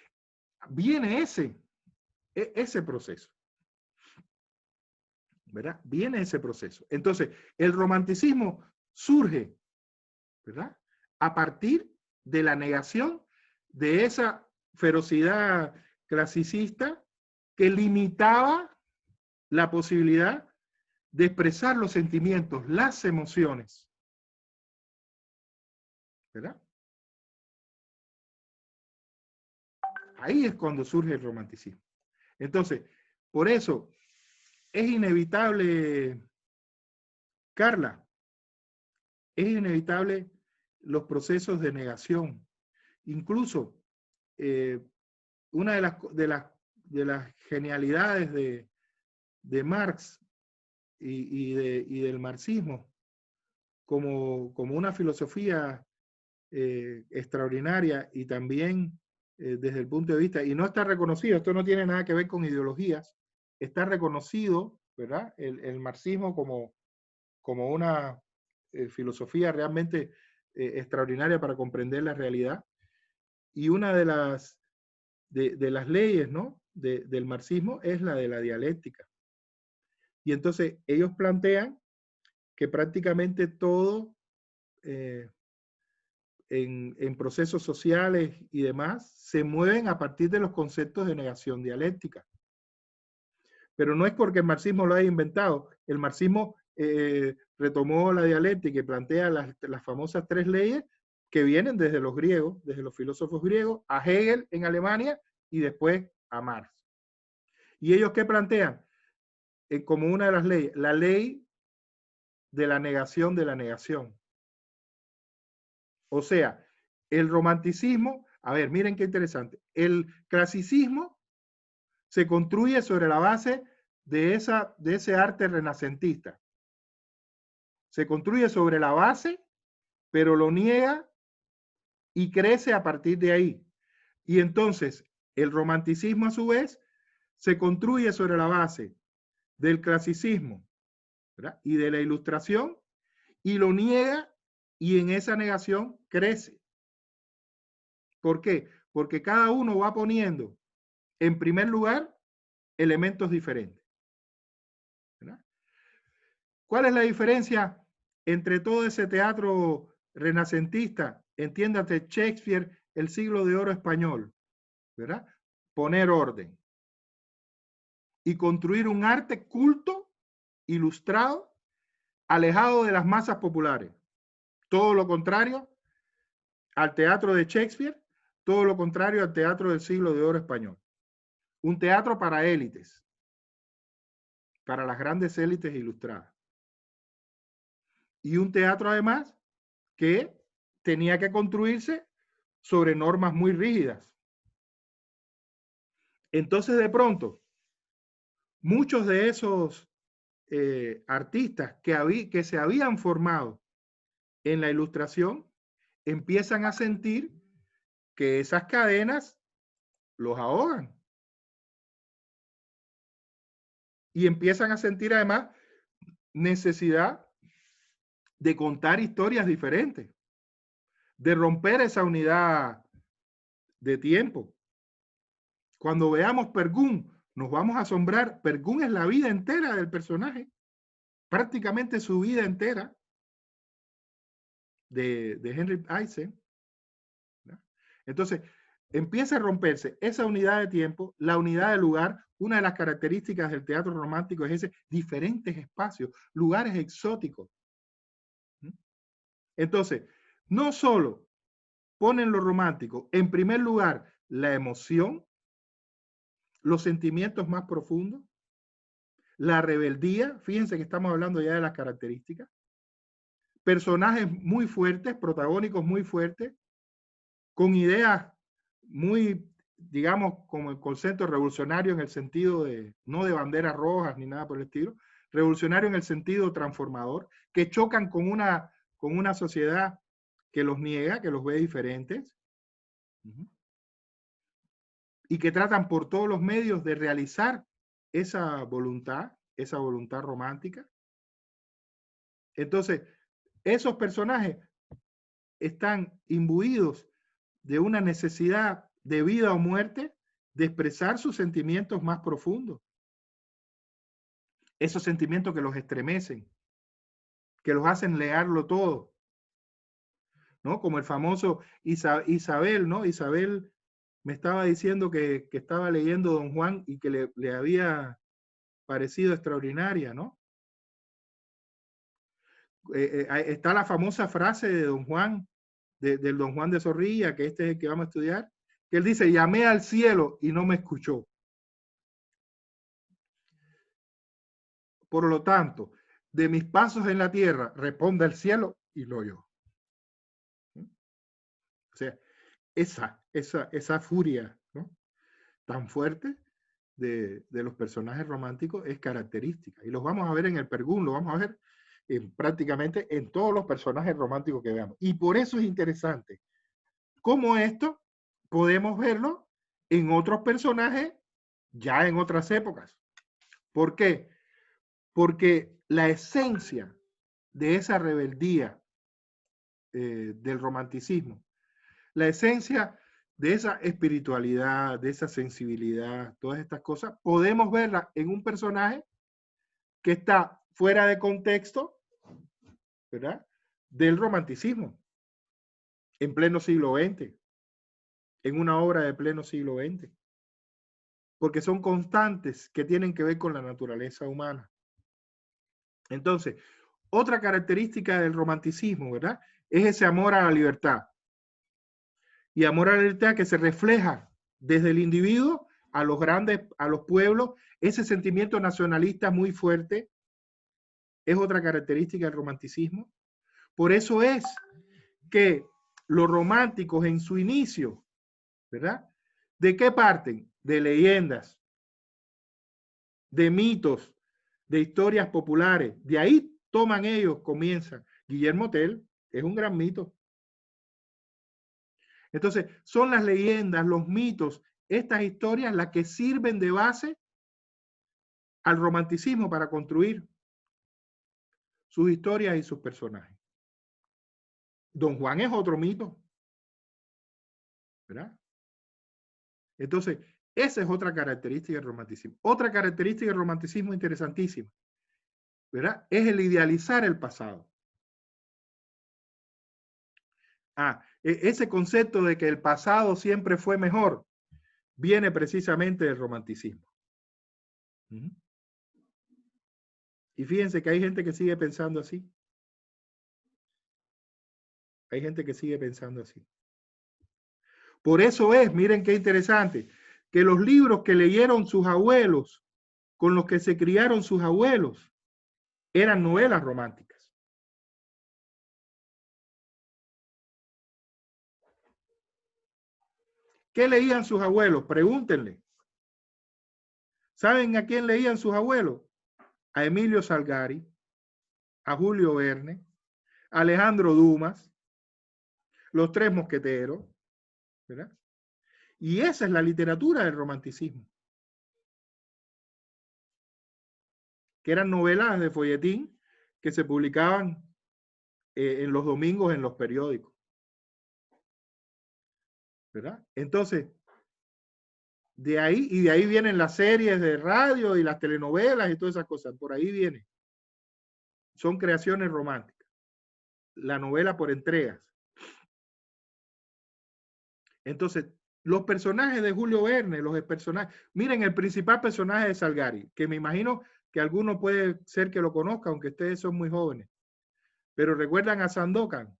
viene ese proceso. ¿Verdad? Viene ese proceso. Entonces, el romanticismo surge, ¿verdad? A partir de la negación de esa ferocidad clasicista que limitaba la posibilidad de expresar los sentimientos, las emociones. ¿Verdad? Ahí es cuando surge el romanticismo. Entonces, por eso es inevitable, Carla, es inevitable los procesos de negación. Incluso una de las genialidades de Marx y del marxismo como una filosofía extraordinaria y también desde el punto de vista, y no está reconocido, esto no tiene nada que ver con ideologías, está reconocido, ¿verdad? El marxismo como una filosofía realmente extraordinaria para comprender la realidad. Y una de las leyes, ¿no? del marxismo es la de la dialéctica. Y entonces ellos plantean que prácticamente todo en procesos sociales y demás se mueven a partir de los conceptos de negación dialéctica. Pero no es porque el marxismo lo haya inventado. El marxismo retomó la dialéctica y plantea las famosas 3 leyes que vienen desde los griegos, desde los filósofos griegos, a Hegel en Alemania y después a Marx. ¿Y ellos qué plantean? Como una de las leyes, la ley de la negación de la negación. O sea, el romanticismo, a ver, miren qué interesante, el clasicismo se construye sobre la base de ese arte renacentista. Se construye sobre la base, pero lo niega y crece a partir de ahí. Y entonces, el romanticismo a su vez se construye sobre la base del clasicismo, ¿verdad? Y de la ilustración, y lo niega y en esa negación crece. ¿Por qué? Porque cada uno va poniendo en primer lugar elementos diferentes, ¿verdad? ¿Cuál es la diferencia entre todo ese teatro renacentista? Entiéndate, Shakespeare, el siglo de oro español, ¿verdad? Poner orden y construir un arte culto, ilustrado, alejado de las masas populares. Todo lo contrario al teatro de Shakespeare, todo lo contrario al teatro del siglo de oro español. Un teatro para élites, para las grandes élites ilustradas. Y un teatro además que tenía que construirse sobre normas muy rígidas. Entonces de pronto, muchos de esos artistas que se habían formado en la ilustración empiezan a sentir que esas cadenas los ahogan. Y empiezan a sentir además necesidad de contar historias diferentes, de romper esa unidad de tiempo. Cuando veamos Pergún, nos vamos a asombrar. Pergún es la vida entera del personaje, prácticamente su vida entera de Henrik Ibsen. Entonces, empieza a romperse esa unidad de tiempo, la unidad de lugar. Una de las características del teatro romántico es ese, diferentes espacios, lugares exóticos. Entonces, no solo ponen lo romántico, en primer lugar, la emoción, los sentimientos más profundos, la rebeldía, fíjense que estamos hablando ya de las características, personajes muy fuertes, protagónicos muy fuertes, con ideas muy, digamos, como el concepto revolucionario en el sentido de, no de banderas rojas ni nada por el estilo, revolucionario en el sentido transformador, que chocan con una sociedad que los niega, que los ve diferentes, y que tratan por todos los medios de realizar esa voluntad romántica. Entonces, esos personajes están imbuidos de una necesidad de vida o muerte de expresar sus sentimientos más profundos. Esos sentimientos que los estremecen, que los hacen leerlo todo, ¿no? Como el famoso Isabel, ¿no? Isabel me estaba diciendo que estaba leyendo Don Juan y que le había parecido extraordinaria, ¿no? Está la famosa frase de Don Juan, del Don Juan de Zorrilla, que este es el que vamos a estudiar, que él dice, llamé al cielo y no me escuchó. Por lo tanto, de mis pasos en la tierra, responde el cielo y lo oyó. O sea, esa furia, ¿no? Tan fuerte de los personajes románticos es característica. Y los vamos a ver en el Pergún, lo vamos a ver. prácticamente en todos los personajes románticos que veamos. Y por eso es interesante cómo esto podemos verlo en otros personajes ya en otras épocas. ¿Por qué? Porque la esencia de esa rebeldía del romanticismo, la esencia de esa espiritualidad, de esa sensibilidad, todas estas cosas, podemos verla en un personaje que está fuera de contexto, ¿verdad?, del romanticismo, en pleno siglo XX, en una obra de pleno siglo XX, porque son constantes que tienen que ver con la naturaleza humana. Entonces, otra característica del romanticismo, ¿verdad?, es ese amor a la libertad. Y amor a la libertad que se refleja desde el individuo a los grandes, a los pueblos, ese sentimiento nacionalista muy fuerte, es otra característica del romanticismo. Por eso es que los románticos en su inicio, ¿verdad?, ¿de qué parten? De leyendas, de mitos, de historias populares. De ahí toman ellos, comienzan. Guillermo Tell es un gran mito. Entonces, son las leyendas, los mitos, estas historias las que sirven de base al romanticismo para construir sus historias y sus personajes. Don Juan es otro mito, ¿verdad? Entonces, esa es otra característica del romanticismo. Otra característica del romanticismo interesantísima, ¿verdad?, es el idealizar el pasado. Ese concepto de que el pasado siempre fue mejor viene precisamente del romanticismo. Y fíjense que hay gente que sigue pensando así. Hay gente que sigue pensando así. Por eso es, miren qué interesante, que los libros que leyeron sus abuelos, con los que se criaron sus abuelos, eran novelas románticas. ¿Qué leían sus abuelos? Pregúntenle. ¿Saben a quién leían sus abuelos? A Emilio Salgari, a Julio Verne, a Alejandro Dumas, Los Tres Mosqueteros, ¿verdad? Y esa es la literatura del romanticismo, que eran novelas de folletín que se publicaban en los domingos en los periódicos, ¿verdad? Entonces, de ahí vienen las series de radio y las telenovelas y todas esas cosas, por ahí viene. Son creaciones románticas. La novela por entregas. Entonces, los personajes de Julio Verne, los personajes, miren el principal personaje de Salgari, que me imagino que alguno puede ser que lo conozca, aunque ustedes son muy jóvenes. Pero recuerdan a Sandokan,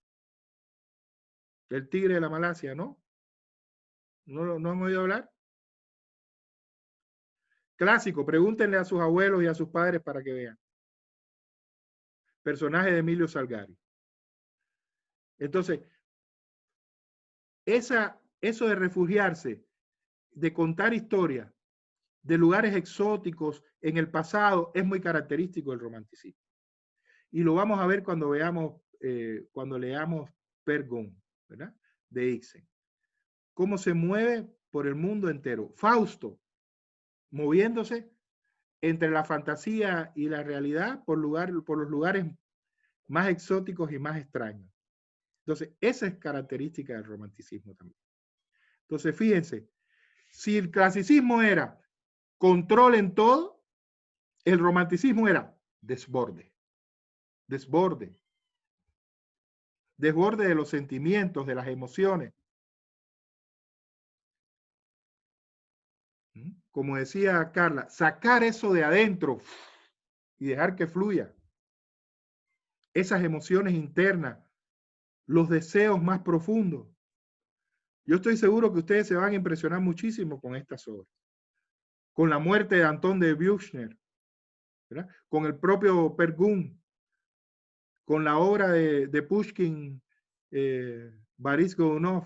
el tigre de la Malasia, ¿no? ¿No han oído hablar? Clásico, pregúntenle a sus abuelos y a sus padres para que vean. Personaje de Emilio Salgari. Entonces, eso de refugiarse, de contar historias de lugares exóticos en el pasado, es muy característico del romanticismo. Y lo vamos a ver cuando veamos, cuando leamos Per Gynt, ¿verdad?, de Ibsen. Cómo se mueve por el mundo entero. Fausto, moviéndose entre la fantasía y la realidad por los lugares más exóticos y más extraños. Entonces, esa es característica del romanticismo también. Entonces, fíjense, si el clasicismo era control en todo, el romanticismo era desborde. Desborde. Desborde de los sentimientos, de las emociones. Como decía Carla, sacar eso de adentro y dejar que fluya. Esas emociones internas, los deseos más profundos. Yo estoy seguro que ustedes se van a impresionar muchísimo con estas obras. Con la muerte de Anton de Büchner, ¿verdad?, con el propio Per Gynt, con la obra de Pushkin, Boris Godunov,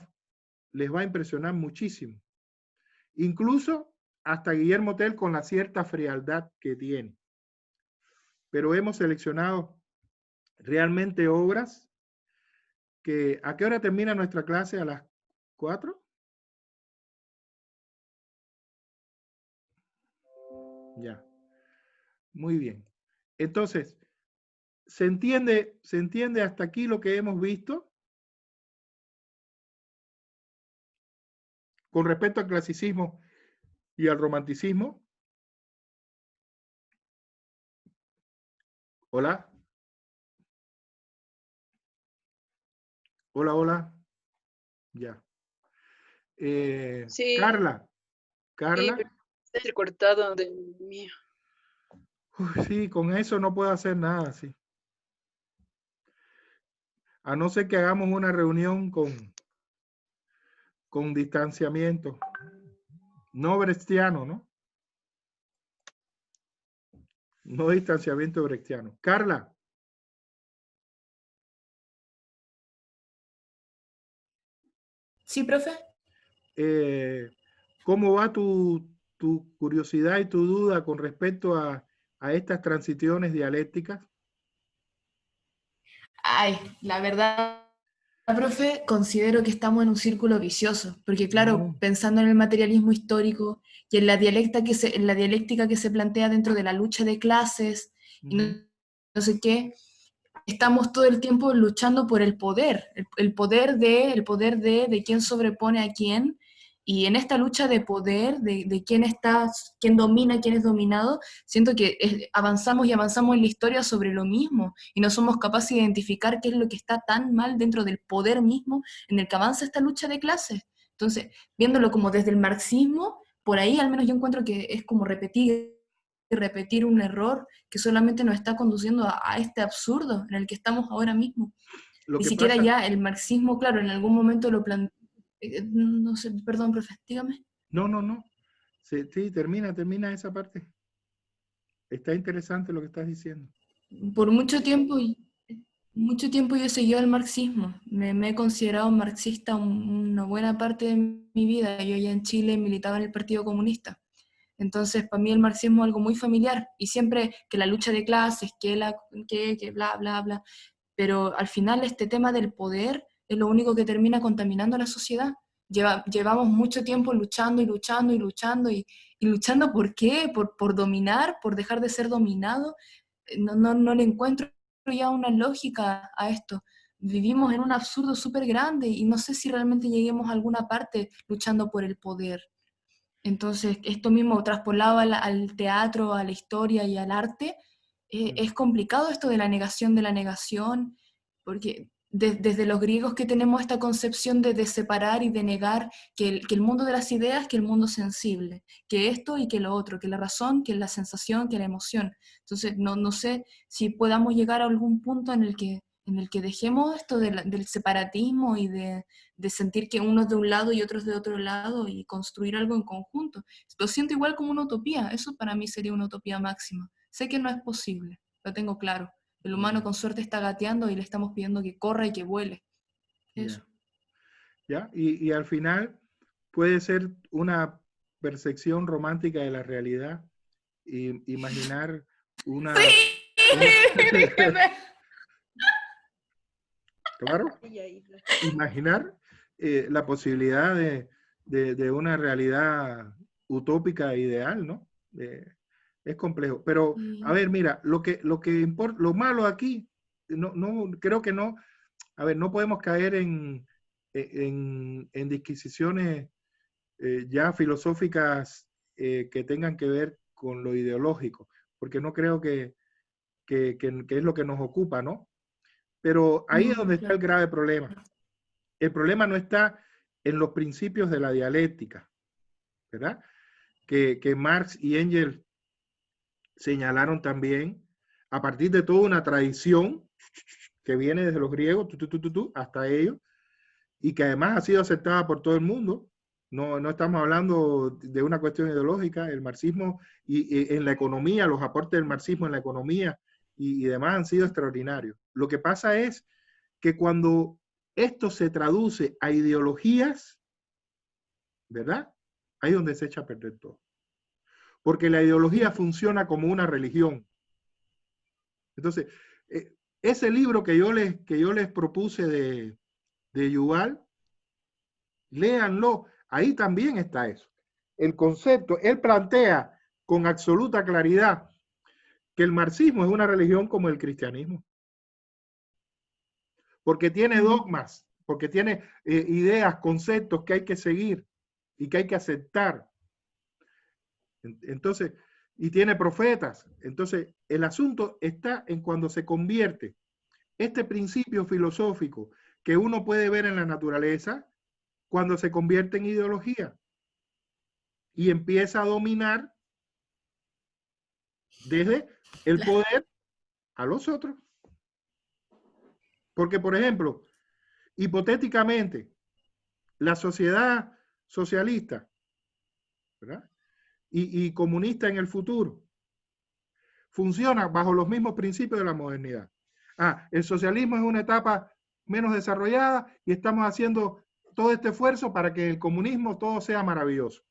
les va a impresionar muchísimo. Incluso hasta Guillermo Tell con la cierta frialdad que tiene. Pero hemos seleccionado realmente obras que... ¿A qué hora termina nuestra clase? ¿A las 4? Ya, muy bien. Entonces, ¿se entiende hasta aquí lo que hemos visto? Con respecto al clasicismo y al romanticismo. Hola. Hola, hola. Ya. Sí, Carla. sí, Carla. pero está recortado de mío. Uy, sí, con eso no puedo hacer nada, sí. A no ser que hagamos una reunión con distanciamiento. No brechtiano, ¿no? No distanciamiento brechtiano. Carla. Sí, profe. ¿Cómo va tu curiosidad y tu duda con respecto a estas transiciones dialécticas? Ay, la verdad, profe, considero que estamos en un círculo vicioso, porque claro, No. pensando en el materialismo histórico y en la en la dialéctica que se plantea dentro de la lucha de clases y no sé qué, estamos todo el tiempo luchando por el poder, el poder de quién sobrepone a quién, y en esta lucha de poder, de quién está, quién domina, quién es dominado, siento que avanzamos y avanzamos en la historia sobre lo mismo, y no somos capaces de identificar qué es lo que está tan mal dentro del poder mismo en el que avanza esta lucha de clases. Entonces, viéndolo como desde el marxismo, por ahí al menos yo encuentro que es como repetir un error que solamente nos está conduciendo a este absurdo en el que estamos ahora mismo. Lo Ni que siquiera pasa, ya el marxismo, claro, en algún momento lo planteó, no sé, perdón, profe, dígame. no. Sí, termina esa parte. Está interesante lo que estás diciendo. Por mucho tiempo yo he seguido el marxismo. Me he considerado marxista una buena parte de mi vida. Yo ya en Chile militaba en el Partido Comunista. Entonces, para mí el marxismo es algo muy familiar. Y siempre que la lucha de clases, que bla, bla, bla. Pero al final este tema del poder es lo único que termina contaminando a la sociedad. Llevamos mucho tiempo luchando y luchando y luchando y luchando ¿por qué? Por dominar, por dejar de ser dominado. No le encuentro ya una lógica a esto. Vivimos en un absurdo súper grande y no sé si realmente lleguemos a alguna parte luchando por el poder. Entonces, esto mismo traspolado al teatro, a la historia y al arte, es complicado esto de la negación, porque desde los griegos que tenemos esta concepción de separar y de negar que el mundo de las ideas, que el mundo sensible, que esto y que lo otro, que la razón, que la sensación, que la emoción. Entonces, no sé si podamos llegar a algún punto en el que dejemos esto del separatismo y de sentir que uno es de un lado y otro es de otro lado y construir algo en conjunto. Lo siento igual como una utopía, eso para mí sería una utopía máxima. Sé que no es posible, lo tengo claro. El humano con suerte está gateando y le estamos pidiendo que corra y que vuele. Eso. ¿Ya? Y al final puede ser una percepción romántica de la realidad y imaginar una... Claro, imaginar la posibilidad de una realidad utópica ideal, ¿no? Es complejo. Pero, a ver, mira, lo que importa, lo malo aquí, creo que no, a ver, no podemos caer en disquisiciones ya filosóficas que tengan que ver con lo ideológico, porque no creo que es lo que nos ocupa, ¿no? Pero ahí es donde está el grave problema. El problema no está en los principios de la dialéctica, ¿verdad? Que Marx y Engels señalaron también a partir de toda una tradición que viene desde los griegos hasta ellos, y que además ha sido aceptada por todo el mundo. No estamos hablando de una cuestión ideológica. El marxismo y en la economía, los aportes del marxismo en la economía y demás han sido extraordinarios. Lo que pasa es que cuando esto se traduce a ideologías, ¿verdad? Ahí es donde se echa a perder todo. Porque la ideología funciona como una religión. Entonces, ese libro que yo les propuse de Yuval, léanlo, ahí también está eso. El concepto, él plantea con absoluta claridad que el marxismo es una religión como el cristianismo. Porque tiene dogmas, porque tiene ideas, conceptos que hay que seguir y que hay que aceptar. Entonces, y tiene profetas. Entonces, el asunto está en cuando se convierte este principio filosófico que uno puede ver en la naturaleza, cuando se convierte en ideología y empieza a dominar desde el poder a los otros. Porque, por ejemplo, hipotéticamente, la sociedad socialista, ¿verdad?, y comunista en el futuro funciona bajo los mismos principios de la modernidad. El socialismo es una etapa menos desarrollada y estamos haciendo todo este esfuerzo para que el comunismo todo sea maravilloso.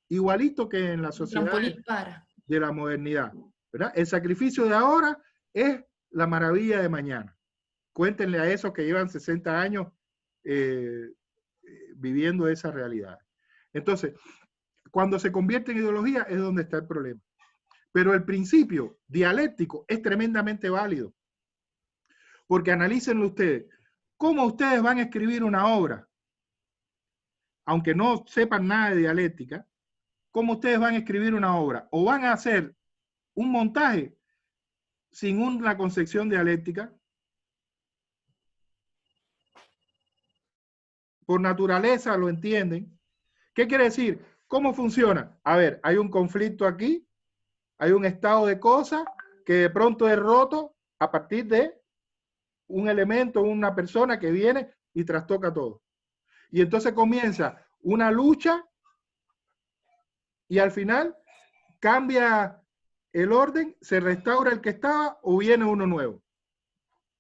Igualito que en la sociedad de la modernidad, ¿verdad? El sacrificio de ahora es la maravilla de mañana. Cuéntenle a esos que llevan 60 años viviendo esa realidad. Entonces, cuando se convierte en ideología es donde está el problema. Pero el principio dialéctico es tremendamente válido. Porque analícenlo ustedes. ¿Cómo ustedes van a escribir una obra? Aunque no sepan nada de dialéctica, ¿cómo ustedes van a escribir una obra? ¿O van a hacer un montaje sin una concepción dialéctica? Por naturaleza lo entienden. ¿Qué quiere decir? ¿Cómo funciona? A ver, hay un conflicto aquí, hay un estado de cosas que de pronto es roto a partir de un elemento, una persona que viene y trastoca todo. Y entonces comienza una lucha y al final cambia el orden, se restaura el que estaba o viene uno nuevo.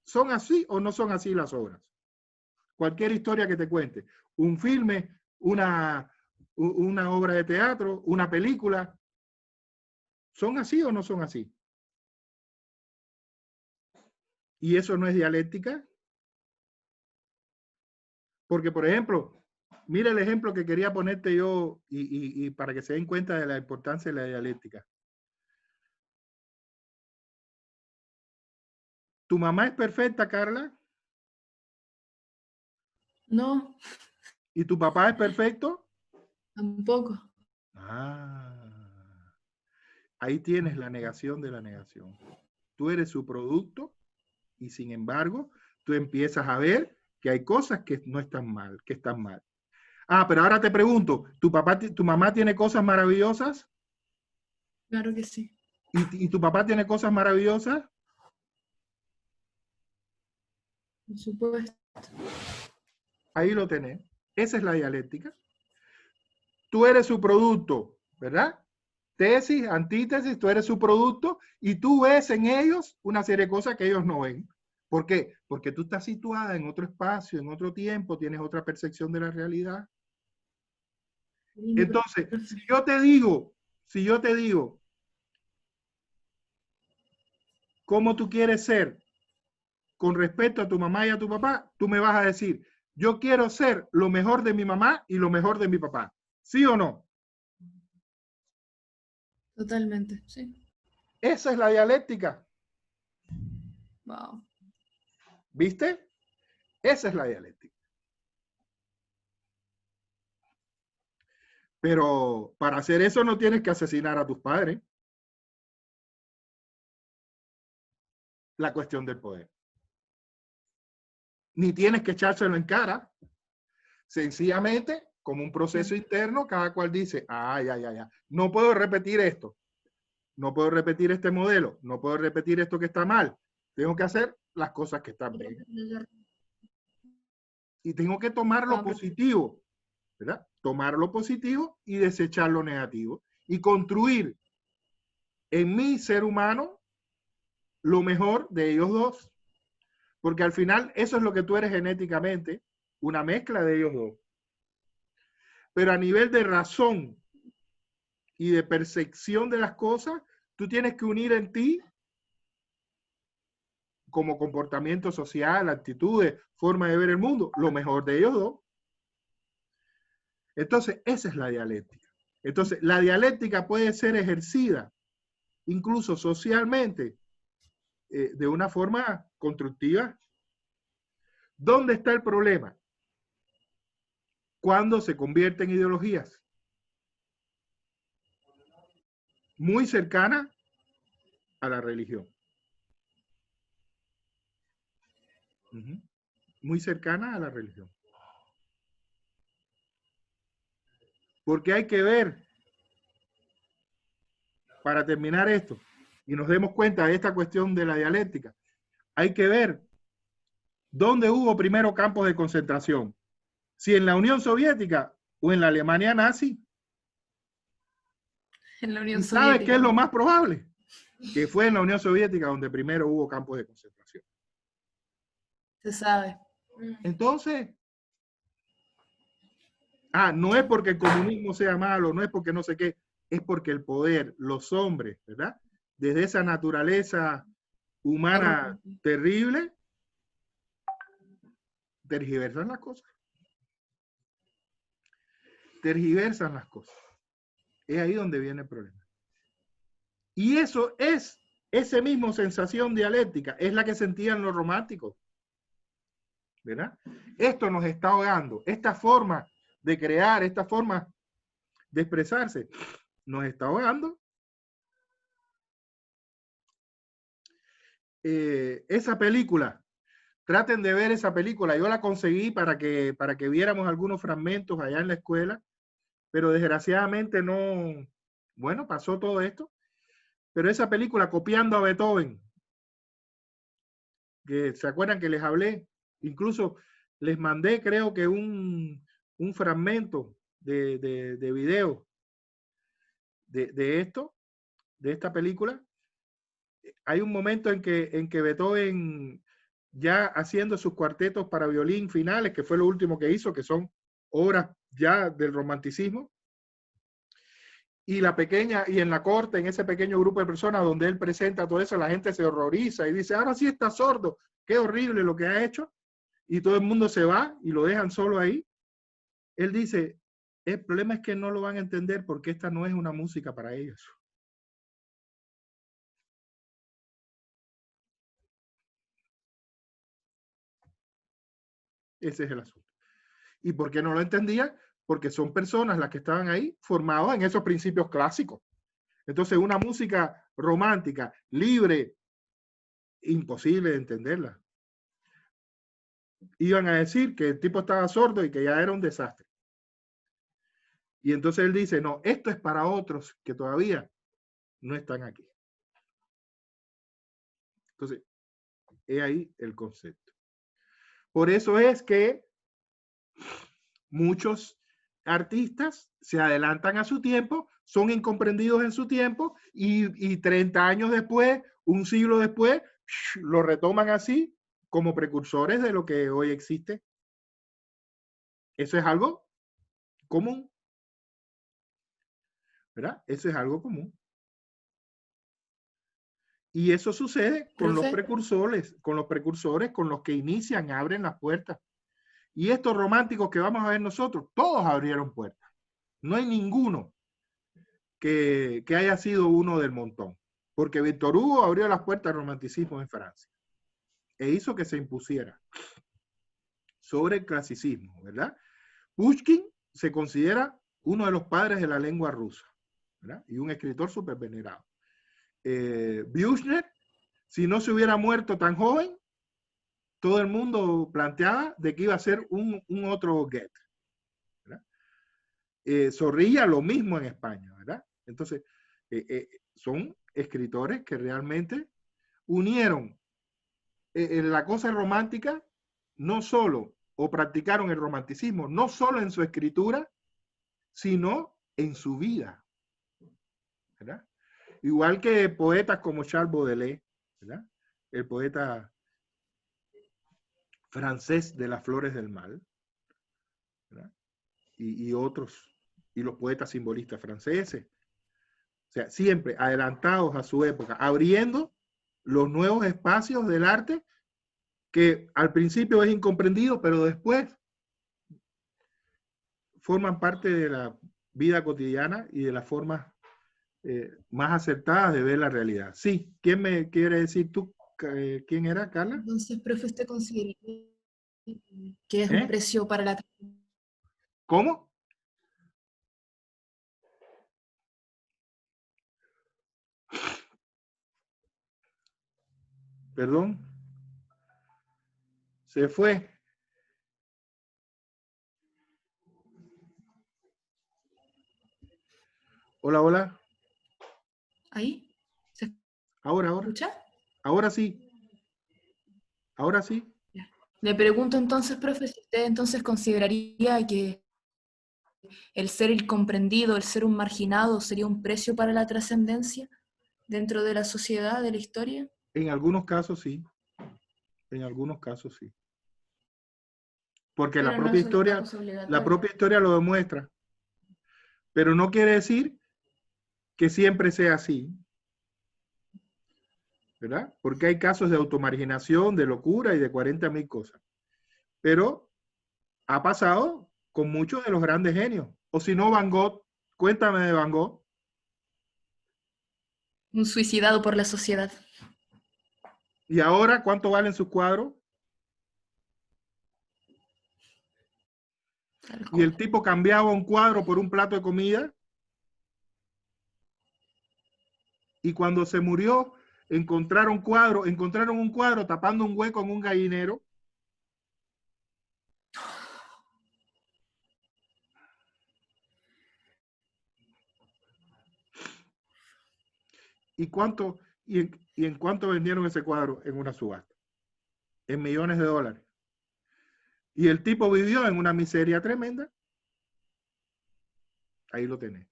¿Son así o no son así las obras? Cualquier historia que te cuente. Un filme, una obra de teatro, una película. ¿Son así o no son así? ¿Y eso no es dialéctica? Porque, por ejemplo, mira el ejemplo que quería ponerte yo y para que se den cuenta de la importancia de la dialéctica. ¿Tu mamá es perfecta, Carla? No. ¿Y tu papá es perfecto? Tampoco. Ahí tienes la negación de la negación. Tú eres su producto y sin embargo, tú empiezas a ver que hay cosas que no están mal, que están mal. Pero ahora te pregunto, ¿tu mamá tiene cosas maravillosas? Claro que sí. ¿Y tu papá tiene cosas maravillosas? Por supuesto. Ahí lo tenés. Esa es la dialéctica. Tú eres su producto, ¿verdad? Tesis, antítesis, tú eres su producto y tú ves en ellos una serie de cosas que ellos no ven. ¿Por qué? Porque tú estás situada en otro espacio, en otro tiempo, tienes otra percepción de la realidad. Entonces, si yo te digo, ¿cómo tú quieres ser con respecto a tu mamá y a tu papá? Tú me vas a decir, yo quiero ser lo mejor de mi mamá y lo mejor de mi papá. ¿Sí o no? Totalmente, sí. Esa es la dialéctica. Wow. ¿Viste? Esa es la dialéctica. Pero para hacer eso no tienes que asesinar a tus padres. La cuestión del poder. Ni tienes que echárselo en cara. Sencillamente, como un proceso interno, cada cual dice, ya. No puedo repetir esto. No puedo repetir este modelo. No puedo repetir esto que está mal. Tengo que hacer las cosas que están bien. Y tengo que tomar lo positivo, ¿verdad? Tomar lo positivo y desechar lo negativo. Y construir en mi ser humano lo mejor de ellos dos. Porque al final eso es lo que tú eres genéticamente, una mezcla de ellos dos. Pero a nivel de razón y de percepción de las cosas, tú tienes que unir en ti como comportamiento social, actitudes, forma de ver el mundo, lo mejor de ellos dos. Entonces, esa es la dialéctica. Entonces, la dialéctica puede ser ejercida, incluso socialmente, de una forma constructiva. ¿Dónde está el problema? Cuando se convierte en ideologías muy cercanas a la religión. Muy cercanas a la religión. Porque hay que ver, para terminar esto, y nos demos cuenta de esta cuestión de la dialéctica, hay que ver dónde hubo primero campos de concentración, si en la Unión Soviética o en la Alemania nazi. En la Unión ¿Y sabes qué es lo Soviética. más probable? Que fue en la Unión Soviética donde primero hubo campos de concentración. Se sabe. Entonces, no es porque el comunismo sea malo, no es porque no sé qué, es porque el poder, los hombres, ¿verdad? Desde esa naturaleza humana terrible, tergiversan las cosas. Tergiversan las cosas. Es ahí donde viene el problema. Y eso es, esa misma sensación dialéctica, es la que sentían los románticos. ¿Verdad? Esto nos está ahogando. Esta forma de crear, esta forma de expresarse, nos está ahogando. Esa película, traten de ver esa película. Yo la conseguí para que viéramos algunos fragmentos allá en la escuela, pero desgraciadamente no, bueno, pasó todo esto. Pero esa película, Copiando a Beethoven, que se acuerdan que les hablé, incluso les mandé, creo que un fragmento de video de esto, de esta película. Hay un momento en que Beethoven, ya haciendo sus cuartetos para violín finales, que fue lo último que hizo, que son obras ya del romanticismo, y la pequeña, y en la corte, en ese pequeño grupo de personas donde él presenta todo eso, la gente se horroriza y dice, ahora sí está sordo, qué horrible lo que ha hecho, y todo el mundo se va y lo dejan solo ahí. Él dice, el problema es que no lo van a entender porque esta no es una música para ellos. Ese es el asunto. ¿Y por qué no lo entendían? Porque son personas las que estaban ahí formadas en esos principios clásicos. Entonces, una música romántica, libre, imposible de entenderla. Iban a decir que el tipo estaba sordo y que ya era un desastre. Y entonces él dice, no, esto es para otros que todavía no están aquí. Entonces, es ahí el concepto. Por eso es que muchos artistas se adelantan a su tiempo, son incomprendidos en su tiempo y 30 años después, un siglo después, lo retoman así como precursores de lo que hoy existe. Eso es algo común. ¿Verdad? Eso es algo común. Y eso sucede con los precursores, con los que inician, abren las puertas. Y estos románticos que vamos a ver nosotros, todos abrieron puertas. No hay ninguno que haya sido uno del montón. Porque Víctor Hugo abrió las puertas del romanticismo en Francia. E hizo que se impusiera sobre el clasicismo, ¿verdad? Pushkin se considera uno de los padres de la lengua rusa, ¿verdad? Y un escritor súper venerado. Büchner, si no se hubiera muerto tan joven, todo el mundo planteaba de que iba a ser un otro Goethe. Zorrilla, lo mismo en España, ¿verdad? Entonces, son escritores que realmente unieron la cosa romántica, no solo, o practicaron el romanticismo, no solo en su escritura, sino en su vida, ¿verdad? Igual que poetas como Charles Baudelaire, ¿verdad? El poeta francés de las flores del mal, ¿verdad? Y otros, y los poetas simbolistas franceses. O sea, siempre adelantados a su época, abriendo los nuevos espacios del arte que al principio es incomprendido, pero después forman parte de la vida cotidiana y de las formas más acertadas de ver la realidad. Sí, ¿quién me quiere decir tú? ¿Quién era, Carla? Entonces, profe, ¿usted considera que es un precio para la... ¿Cómo? Perdón. Se fue. Hola, hola. ¿Ahí? ¿Se Ahora. escucha? Ahora sí. Ahora sí. Le pregunto entonces, profe, si usted entonces consideraría que el ser incomprendido, el ser un marginado, sería un precio para la trascendencia dentro de la sociedad, de la historia. En algunos casos sí. En algunos casos sí. Porque Pero la no propia es una historia, cosa obligatoria. la propia historia lo demuestra. Pero no quiere decir que siempre sea así, ¿verdad? Porque hay casos de automarginación, de locura y de 40.000 cosas. Pero ha pasado con muchos de los grandes genios. O si no, Van Gogh, cuéntame de Van Gogh. Un suicidado por la sociedad. ¿Y ahora cuánto valen sus cuadros? Y el tipo cambiaba un cuadro por un plato de comida. Y cuando se murió, encontraron un cuadro tapando un hueco en un gallinero. ¿Y en cuánto vendieron ese cuadro en una subasta? En millones de dólares. Y el tipo vivió en una miseria tremenda. Ahí lo tenés.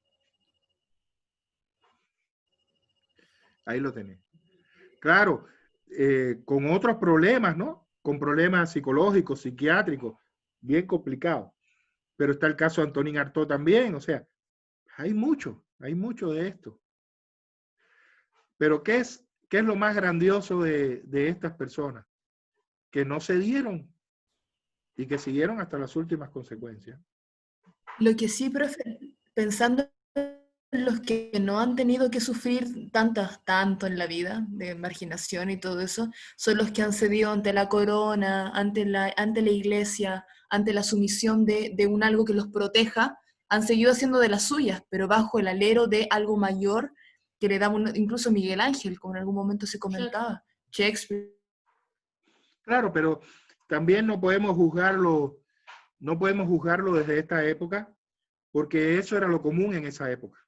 Ahí lo tenés. Claro, con otros problemas, ¿no? Con problemas psicológicos, psiquiátricos, bien complicados. Pero está el caso de Antonín Artaud también, o sea, hay mucho de esto. Pero ¿qué es lo más grandioso de estas personas? Que no se dieron y que siguieron hasta las últimas consecuencias. Lo que sí, profe, pensando en los que no han tenido que sufrir tanto en la vida, de marginación y todo eso, son los que han cedido ante la corona, ante la iglesia, ante la sumisión de un algo que los proteja, han seguido haciendo de las suyas, pero bajo el alero de algo mayor que le daba incluso Miguel Ángel, como en algún momento se comentaba, Shakespeare. Claro, pero también no podemos juzgarlo desde esta época, porque eso era lo común en esa época.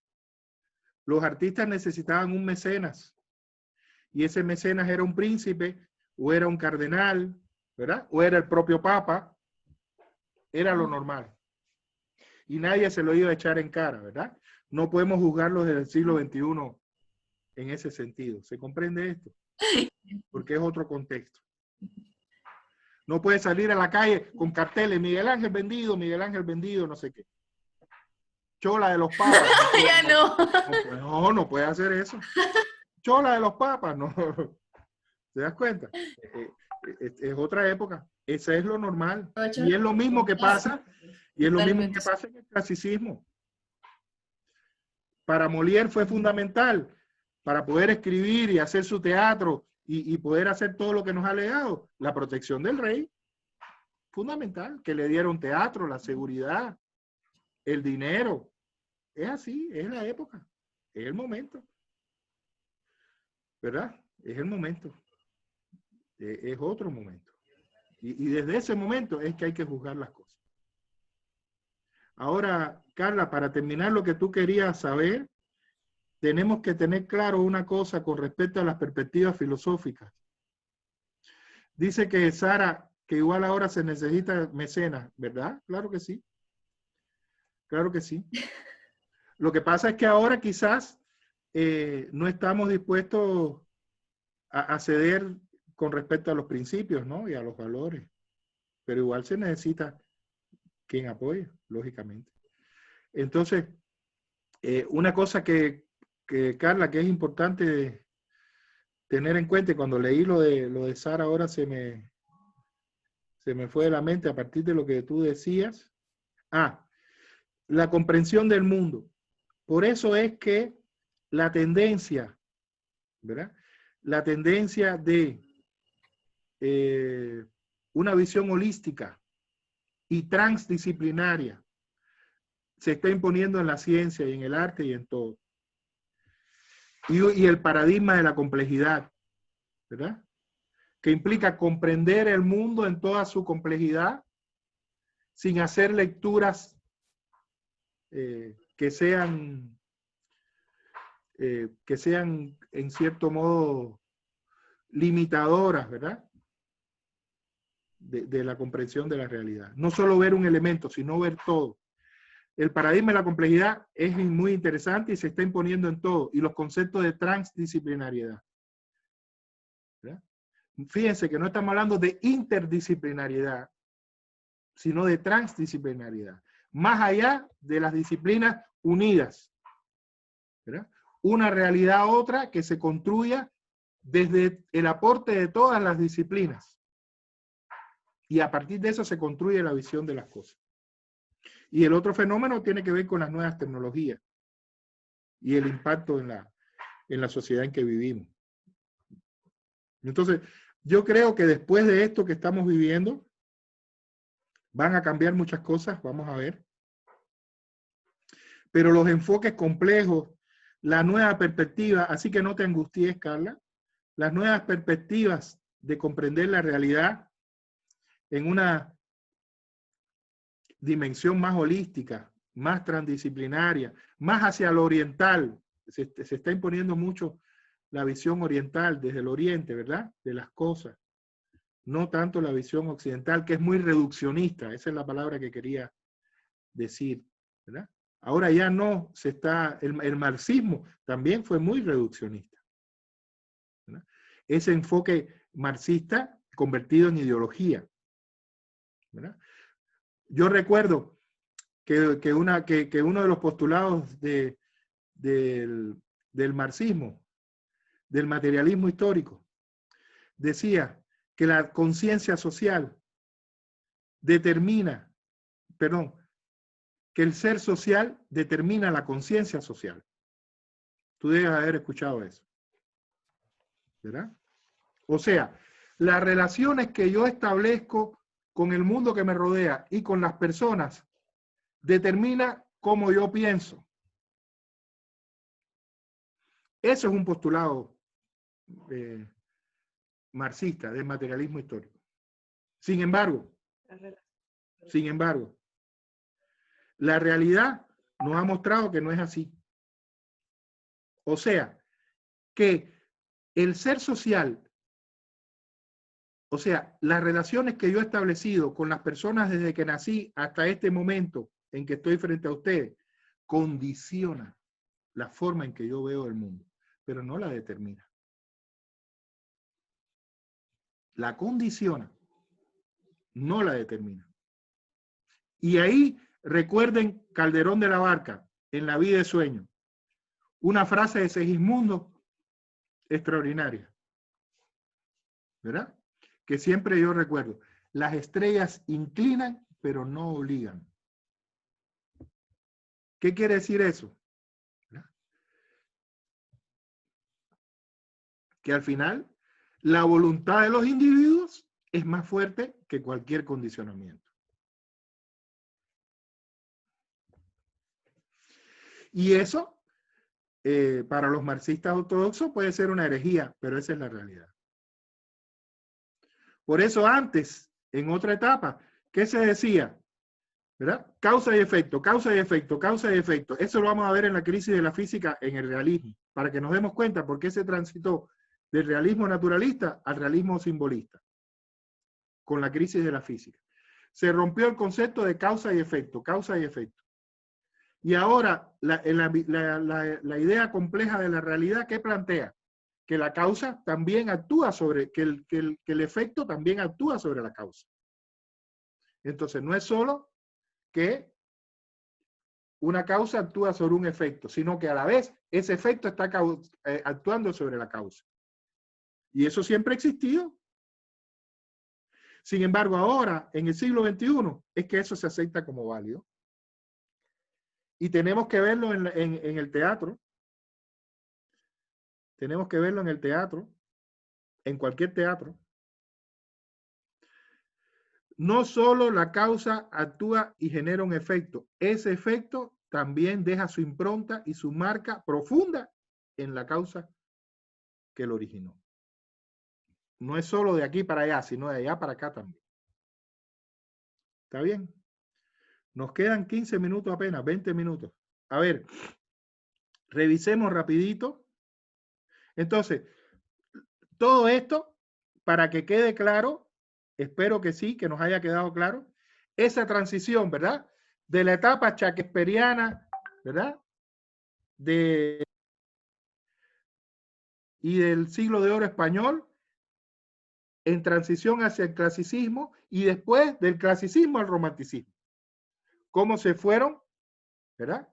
Los artistas necesitaban un mecenas, y ese mecenas era un príncipe, o era un cardenal, ¿verdad? O era el propio papa, era lo normal. Y nadie se lo iba a echar en cara, ¿verdad? No podemos juzgarlo desde el siglo XXI en ese sentido. ¿Se comprende esto? Porque es otro contexto. No puede salir a la calle con carteles, Miguel Ángel vendido, no sé qué. Chola de los papas. Ya no. No puede hacer eso. Chola de los papas, no. ¿Te das cuenta? Es otra época. Esa es lo normal. Y es lo mismo que pasa, en el clasicismo. Para Molière fue fundamental para poder escribir y hacer su teatro y poder hacer todo lo que nos ha legado, la protección del rey. Fundamental, que le dieron teatro, la seguridad, el dinero. Es así, es la época, es el momento. ¿Verdad? Es el momento. Es otro momento. Y desde ese momento es que hay que juzgar las cosas. Ahora, Carla, para terminar lo que tú querías saber, tenemos que tener claro una cosa con respecto a las perspectivas filosóficas. Dice que Sara, que igual ahora se necesita mecenas, ¿verdad? Claro que sí. Claro que sí. Lo que pasa es que ahora quizás no estamos dispuestos a ceder con respecto a los principios, ¿no? Y a los valores. Pero igual se necesita quien apoye, lógicamente. Entonces, una cosa que Carla, que es importante tener en cuenta, y cuando leí lo de Sara, ahora se me fue de la mente a partir de lo que tú decías. La comprensión del mundo. Por eso es que la tendencia, ¿verdad? La tendencia de una visión holística y transdisciplinaria se está imponiendo en la ciencia y en el arte y en todo. Y el paradigma de la complejidad, ¿verdad? Que implica comprender el mundo en toda su complejidad sin hacer lecturas que sean en cierto modo limitadoras, ¿verdad? De la comprensión de la realidad. No solo ver un elemento, sino ver todo. El paradigma de la complejidad es muy interesante y se está imponiendo en todo. Y los conceptos de transdisciplinariedad, ¿verdad? Fíjense que no estamos hablando de interdisciplinariedad, sino de transdisciplinariedad. Más allá de las disciplinas unidas, ¿verdad? Una realidad a otra que se construya desde el aporte de todas las disciplinas. Y a partir de eso se construye la visión de las cosas. Y el otro fenómeno tiene que ver con las nuevas tecnologías y el impacto en la sociedad en que vivimos. Entonces, yo creo que después de esto que estamos viviendo, van a cambiar muchas cosas, vamos a ver. Pero los enfoques complejos, la nueva perspectiva, así que no te angusties, Carla, las nuevas perspectivas de comprender la realidad en una dimensión más holística, más transdisciplinaria, más hacia lo oriental. Se está imponiendo mucho la visión oriental desde el oriente, ¿verdad? De las cosas. No tanto la visión occidental, que es muy reduccionista. Esa es la palabra que quería decir, ¿verdad? Ahora ya no se está, el marxismo también fue muy reduccionista, ¿verdad? Ese enfoque marxista convertido en ideología, ¿verdad? Yo recuerdo que uno de los postulados del marxismo, del materialismo histórico, decía que la conciencia social determina, perdón, que el ser social determina la conciencia social. Tú debes haber escuchado eso, ¿verdad? O sea, las relaciones que yo establezco con el mundo que me rodea y con las personas determina cómo yo pienso. Eso es un postulado marxista del materialismo histórico. Sin embargo, la realidad nos ha mostrado que no es así. O sea, que el ser social, o sea, las relaciones que yo he establecido con las personas desde que nací hasta este momento en que estoy frente a ustedes, condiciona la forma en que yo veo el mundo, pero no la determina. La condiciona, no la determina. Y ahí recuerden Calderón de la Barca, en La vida de sueño, una frase de Segismundo extraordinaria, ¿verdad? Que siempre yo recuerdo, las estrellas inclinan, pero no obligan. ¿Qué quiere decir eso? ¿Verdad? Que al final, la voluntad de los individuos es más fuerte que cualquier condicionamiento. Y eso, para los marxistas ortodoxos, puede ser una herejía, pero esa es la realidad. Por eso antes, en otra etapa, ¿qué se decía? ¿Verdad? Causa y efecto, causa y efecto, causa y efecto. Eso lo vamos a ver en la crisis de la física en el realismo, para que nos demos cuenta por qué se transitó del realismo naturalista al realismo simbolista, con la crisis de la física. Se rompió el concepto de causa y efecto, causa y efecto. Y ahora la idea compleja de la realidad, ¿qué plantea? Que la causa también actúa sobre, que el efecto también actúa sobre la causa. Entonces no es solo que una causa actúa sobre un efecto, sino que a la vez ese efecto está actuando sobre la causa. Y eso siempre ha existido. Sin embargo, ahora, en el siglo XXI, es que eso se acepta como válido. Y tenemos que verlo en el teatro. Tenemos que verlo en el teatro, en cualquier teatro. No solo la causa actúa y genera un efecto, ese efecto también deja su impronta y su marca profunda en la causa que lo originó. No es solo de aquí para allá, sino de allá para acá también. ¿Está bien? Nos quedan 15 minutos apenas, 20 minutos. A ver, revisemos rapidito. Entonces, todo esto, para que quede claro, espero que sí, que nos haya quedado claro, esa transición, ¿verdad? De la etapa shakespeariana, ¿verdad? Y del siglo de oro español, en transición hacia el clasicismo y después del clasicismo al romanticismo. Cómo se fueron, ¿verdad?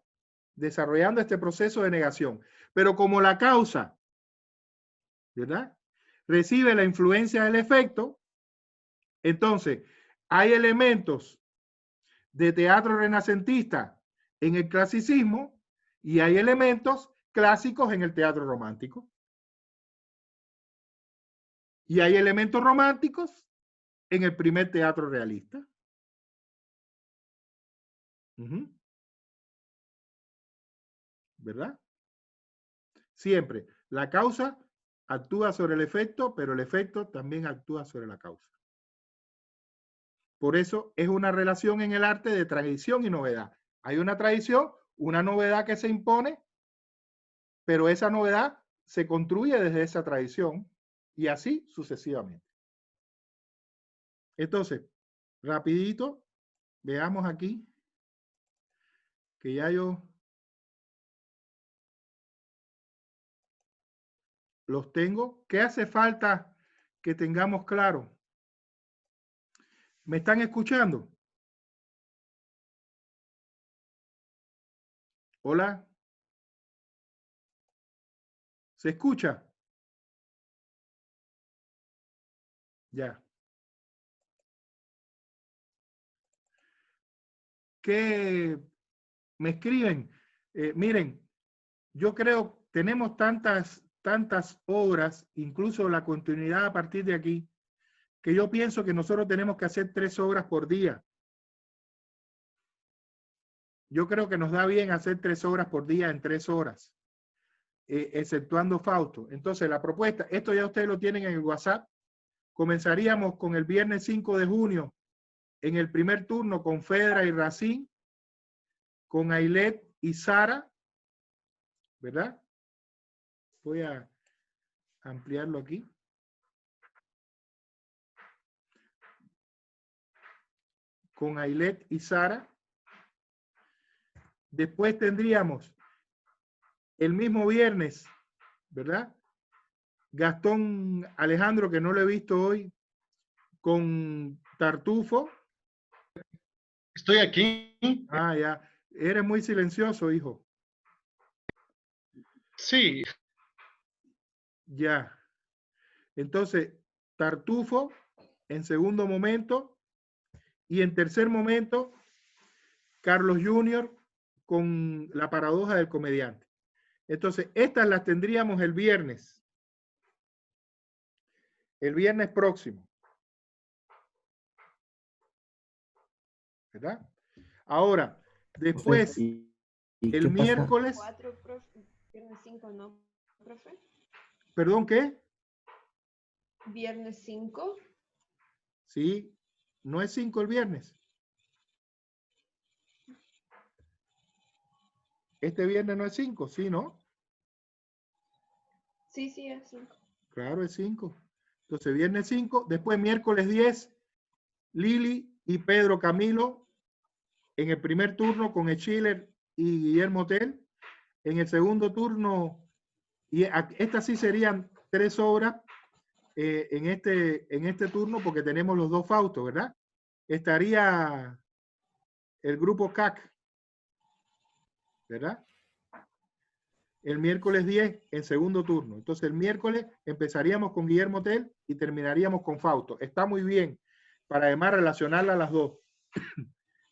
Desarrollando este proceso de negación. Pero como la causa, ¿verdad? Recibe la influencia del efecto, entonces hay elementos de teatro renacentista en el clasicismo y hay elementos clásicos en el teatro romántico. Y hay elementos románticos en el primer teatro realista. ¿Verdad? Siempre. La causa actúa sobre el efecto, pero el efecto también actúa sobre la causa. Por eso es una relación en el arte de tradición y novedad. Hay una tradición, una novedad que se impone, pero esa novedad se construye desde esa tradición y así sucesivamente. Entonces, rapidito, veamos aquí que ya yo los tengo. ¿Qué hace falta que tengamos claro? ¿Me están escuchando? Hola. ¿Se escucha? Ya. ¿Qué me escriben? Miren, yo creo tenemos tantas obras, incluso la continuidad a partir de aquí, que yo pienso que nosotros tenemos que hacer 3 obras por día. Yo creo que nos da bien hacer 3 obras por día en 3 horas, exceptuando Fausto. Entonces, la propuesta, esto ya ustedes lo tienen en el WhatsApp. Comenzaríamos con el viernes 5 de junio, en el primer turno con Fedra y Racine, con Ailet y Sara, ¿verdad? Voy a ampliarlo aquí. Con Ailet y Sara. Después tendríamos el mismo viernes, ¿verdad? Gastón Alejandro, que no lo he visto hoy, con Tartufo. Estoy aquí. Ah, ya. Eres muy silencioso, hijo. Sí. Ya. Entonces, Tartufo en segundo momento y en tercer momento, Carlos Junior con La paradoja del comediante. Entonces, estas las tendríamos el viernes próximo. ¿Verdad? Ahora, después, el miércoles... 4, profe. Viernes 5, ¿no, profe? ¿Perdón, qué? Viernes 5. Sí, no es 5 el viernes. Este viernes no es 5, ¿sí, no? Sí, sí, es 5. Claro, es 5. Entonces, viernes 5, después miércoles 10, Lili y Pedro Camilo en el primer turno con Schiller y Guillermo Tell. En el segundo turno, y estas sí serían 3 obras en este turno porque tenemos los 2 Faustos, ¿verdad? Estaría el grupo CAC, ¿verdad? el miércoles 10 en segundo turno. Entonces el miércoles empezaríamos con Guillermo Tell y terminaríamos con Fausto. Está muy bien para además relacionarla a las dos.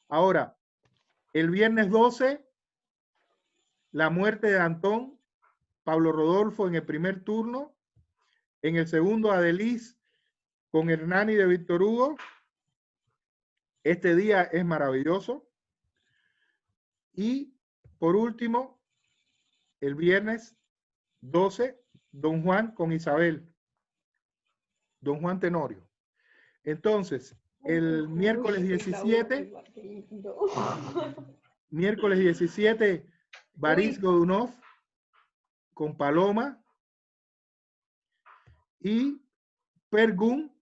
Ahora, el viernes 12, la muerte de Antón, Pablo Rodolfo en el primer turno. En el segundo, Adelis con Hernani de Víctor Hugo. Este día es maravilloso. Y por último, el viernes 12, Don Juan con Isabel. Don Juan Tenorio. Entonces, el miércoles 17, miércoles 17, Boris Godunov con Paloma y Pergun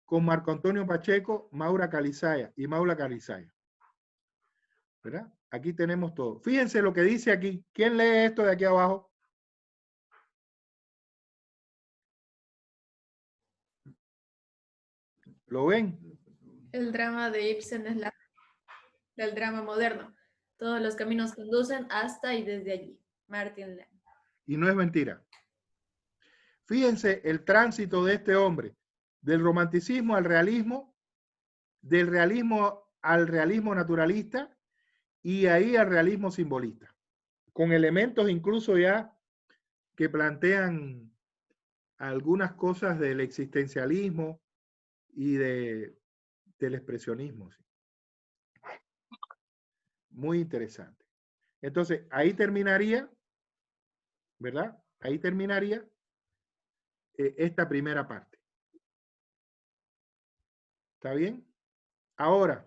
con Marco Antonio Pacheco, Maura Calizaya y Maula Calizaya. ¿Verdad? Aquí tenemos todo. Fíjense lo que dice aquí. ¿Quién lee esto de aquí abajo? ¿Lo ven? El drama de Ibsen es del drama moderno. Todos los caminos conducen hasta y desde allí. Martin Lang. Y no es mentira. Fíjense el tránsito de este hombre, del romanticismo al realismo, del realismo al realismo naturalista y ahí al realismo simbolista, con elementos incluso ya que plantean algunas cosas del existencialismo y del expresionismo. ¿Sí? Muy interesante. Entonces, ahí terminaría, ¿verdad? Ahí terminaría esta primera parte. ¿Está bien? Ahora,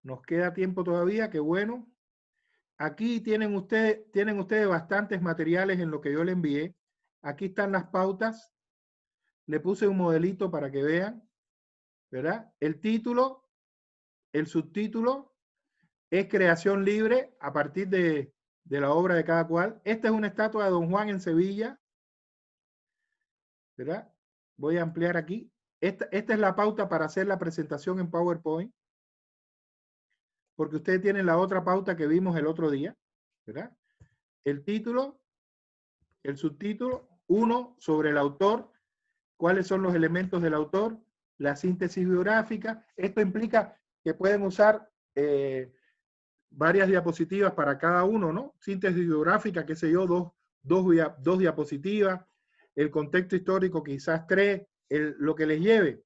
nos queda tiempo todavía, qué bueno. Aquí tienen ustedes bastantes materiales en lo que yo le envié. Aquí están las pautas. Le puse un modelito para que vean, ¿verdad? El título, el subtítulo es creación libre a partir de la obra de cada cual. Esta es una estatua de Don Juan en Sevilla, ¿verdad? Voy a ampliar aquí. Esta es la pauta para hacer la presentación en PowerPoint, porque ustedes tienen la otra pauta que vimos el otro día, ¿verdad? El título, el subtítulo, 1 sobre el autor, cuáles son los elementos del autor, la síntesis biográfica. Esto implica que pueden usar varias diapositivas para cada uno, ¿no? Síntesis biográfica, qué sé yo, dos diapositivas, el contexto histórico quizás 3, lo que les lleve.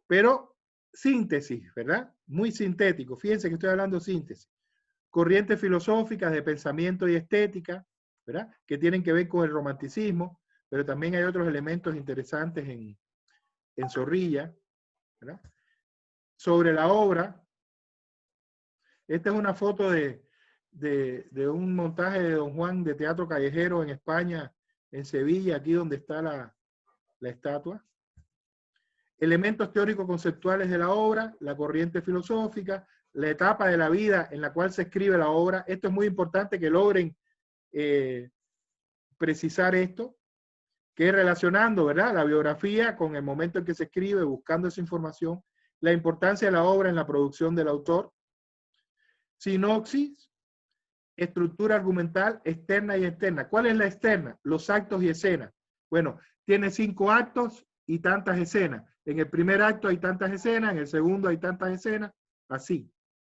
Pero síntesis, ¿verdad? Muy sintético. Fíjense que estoy hablando de síntesis. Corrientes filosóficas de pensamiento y estética, ¿verdad? Que tienen que ver con el romanticismo, pero también hay otros elementos interesantes en Zorrilla, ¿verdad? Sobre la obra. Esta es una foto de un montaje de Don Juan de teatro callejero en España, en Sevilla, aquí donde está la estatua. Elementos teórico-conceptuales de la obra, la corriente filosófica, la etapa de la vida en la cual se escribe la obra. Esto es muy importante que logren precisar esto, que es relacionando, ¿verdad?, la biografía con el momento en que se escribe, buscando esa información, la importancia de la obra en la producción del autor, sinopsis, estructura argumental externa y externa. ¿Cuál es la externa? Los actos y escenas. Bueno, tiene 5 actos y tantas escenas. En el primer acto hay tantas escenas, en el segundo hay tantas escenas, así.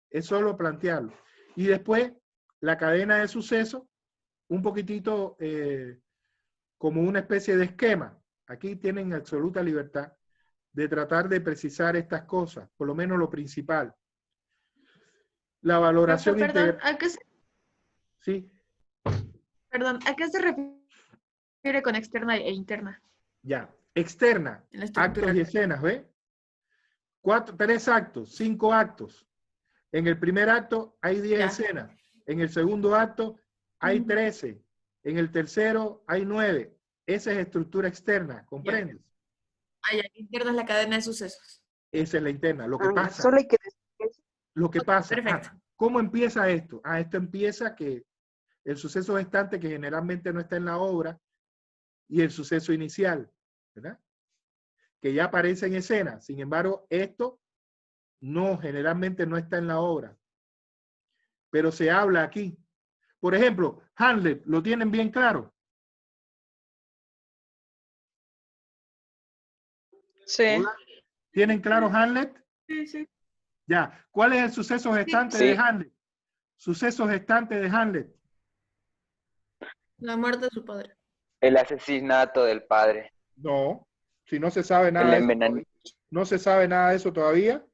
Es solo plantearlo. Y después, la cadena de sucesos, un poquitito como una especie de esquema. Aquí tienen absoluta libertad de tratar de precisar estas cosas, por lo menos lo principal. La valoración Perdón, Sí. Perdón, ¿a qué se refiere con externa e interna? Ya. Externa, actos y escenas, ¿ve? 3 actos, 5 actos. En el primer acto hay 10 escenas. En el segundo acto hay 13. En el tercero hay 9. Esa es estructura externa, ¿comprendes? La interna es la cadena de sucesos. Esa es la interna, lo que pasa. Solo hay que decir eso. Lo que pasa. Perfecto. ¿Cómo empieza esto? Esto empieza que el suceso gestante, que generalmente no está en la obra, y el suceso inicial, ¿verdad?, que ya aparece en escena. Sin embargo, esto generalmente no está en la obra, pero se habla aquí. Por ejemplo, Hamlet, ¿lo tienen bien claro? Sí. ¿Hola? ¿Tienen claro Hamlet? Sí, sí. Ya. ¿Cuál es el suceso gestante de Hamlet? Suceso gestante de Hamlet. La muerte de su padre. El asesinato del padre. No, si no se sabe nada El de eso envenenamiento. todavía. ¿No se sabe nada de eso todavía?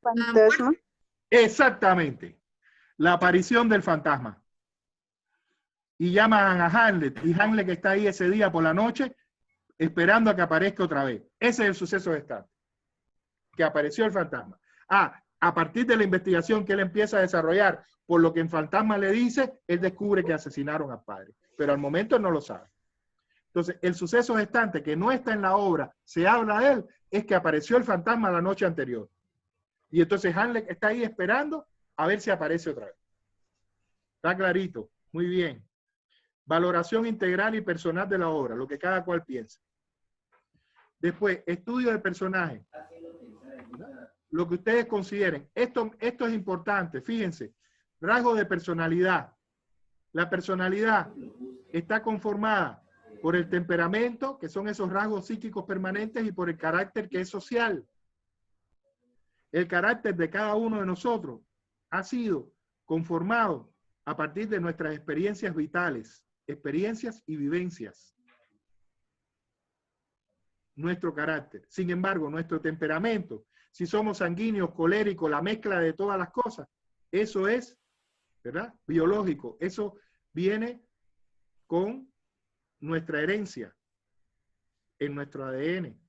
Fantasma. Exactamente. La aparición del fantasma. Y llaman a Hamlet, y Hamlet está ahí ese día por la noche esperando a que aparezca otra vez. Ese es el suceso gestante. Que apareció el fantasma. A partir de la investigación que él empieza a desarrollar, por lo que el fantasma le dice, él descubre que asesinaron al padre. Pero al momento no lo sabe. Entonces, el suceso gestante que no está en la obra, se habla de él, es que apareció el fantasma la noche anterior. Y entonces Hamlet está ahí esperando a ver si aparece otra vez. Está clarito. Muy bien. Valoración integral y personal de la obra, lo que cada cual piensa. Después, estudio de personaje. Lo que ustedes consideren. Esto es importante, fíjense. Rasgos de personalidad. La personalidad está conformada por el temperamento, que son esos rasgos psíquicos permanentes, y por el carácter, que es social. El carácter de cada uno de nosotros ha sido conformado a partir de nuestras experiencias vitales, experiencias y vivencias. Nuestro carácter. Sin embargo, nuestro temperamento, si somos sanguíneos, coléricos, la mezcla de todas las cosas, eso es, ¿verdad?, biológico. Eso viene con nuestra herencia, en nuestro ADN.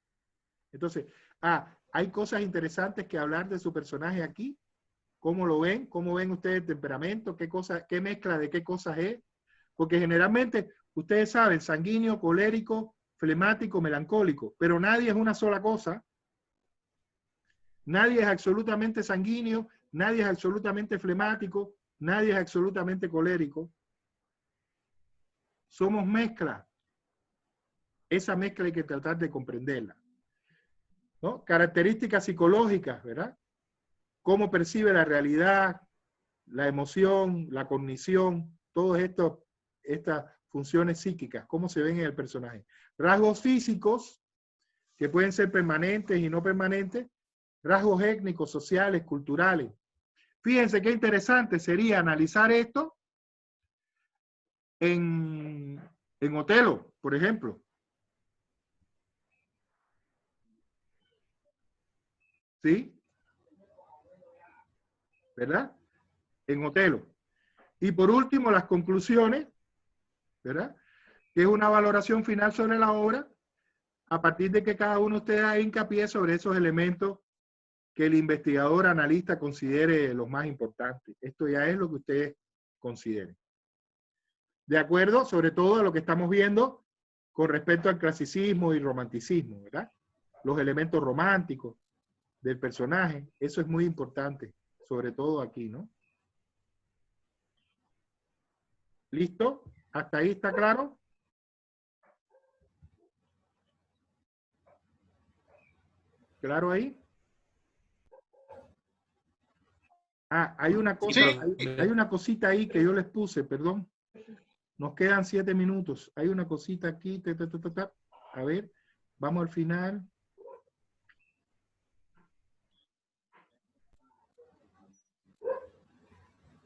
Entonces, hay cosas interesantes que hablar de su personaje aquí. ¿Cómo lo ven? ¿Cómo ven ustedes el temperamento? ¿Qué mezcla de qué cosas es? Porque generalmente, ustedes saben, sanguíneo, colérico, flemático, melancólico, pero nadie es una sola cosa. Nadie es absolutamente sanguíneo, nadie es absolutamente flemático, nadie es absolutamente colérico. Somos mezcla. Esa mezcla hay que tratar de comprenderla, ¿no? Características psicológicas, ¿verdad? Cómo percibe la realidad, la emoción, la cognición, todas estas funciones psíquicas, cómo se ven en el personaje. Rasgos físicos, que pueden ser permanentes y no permanentes, rasgos étnicos, sociales, culturales. Fíjense qué interesante sería analizar esto en Otelo, por ejemplo. ¿Sí? ¿Verdad? En Otelo. Y por último, las conclusiones, ¿verdad? Que es una valoración final sobre la obra, a partir de que cada uno de ustedes haga hincapié sobre esos elementos que el investigador, analista, considere los más importantes. Esto ya es lo que ustedes consideren. De acuerdo, sobre todo a lo que estamos viendo con respecto al clasicismo y romanticismo, ¿verdad? Los elementos románticos del personaje, eso es muy importante, sobre todo aquí, ¿no? ¿Listo? ¿Hasta ahí está claro? ¿Claro ahí? Hay una cosa, hay una cosita ahí que yo les puse, perdón. Nos quedan 7 minutos. Hay una cosita aquí. A ver, vamos al final.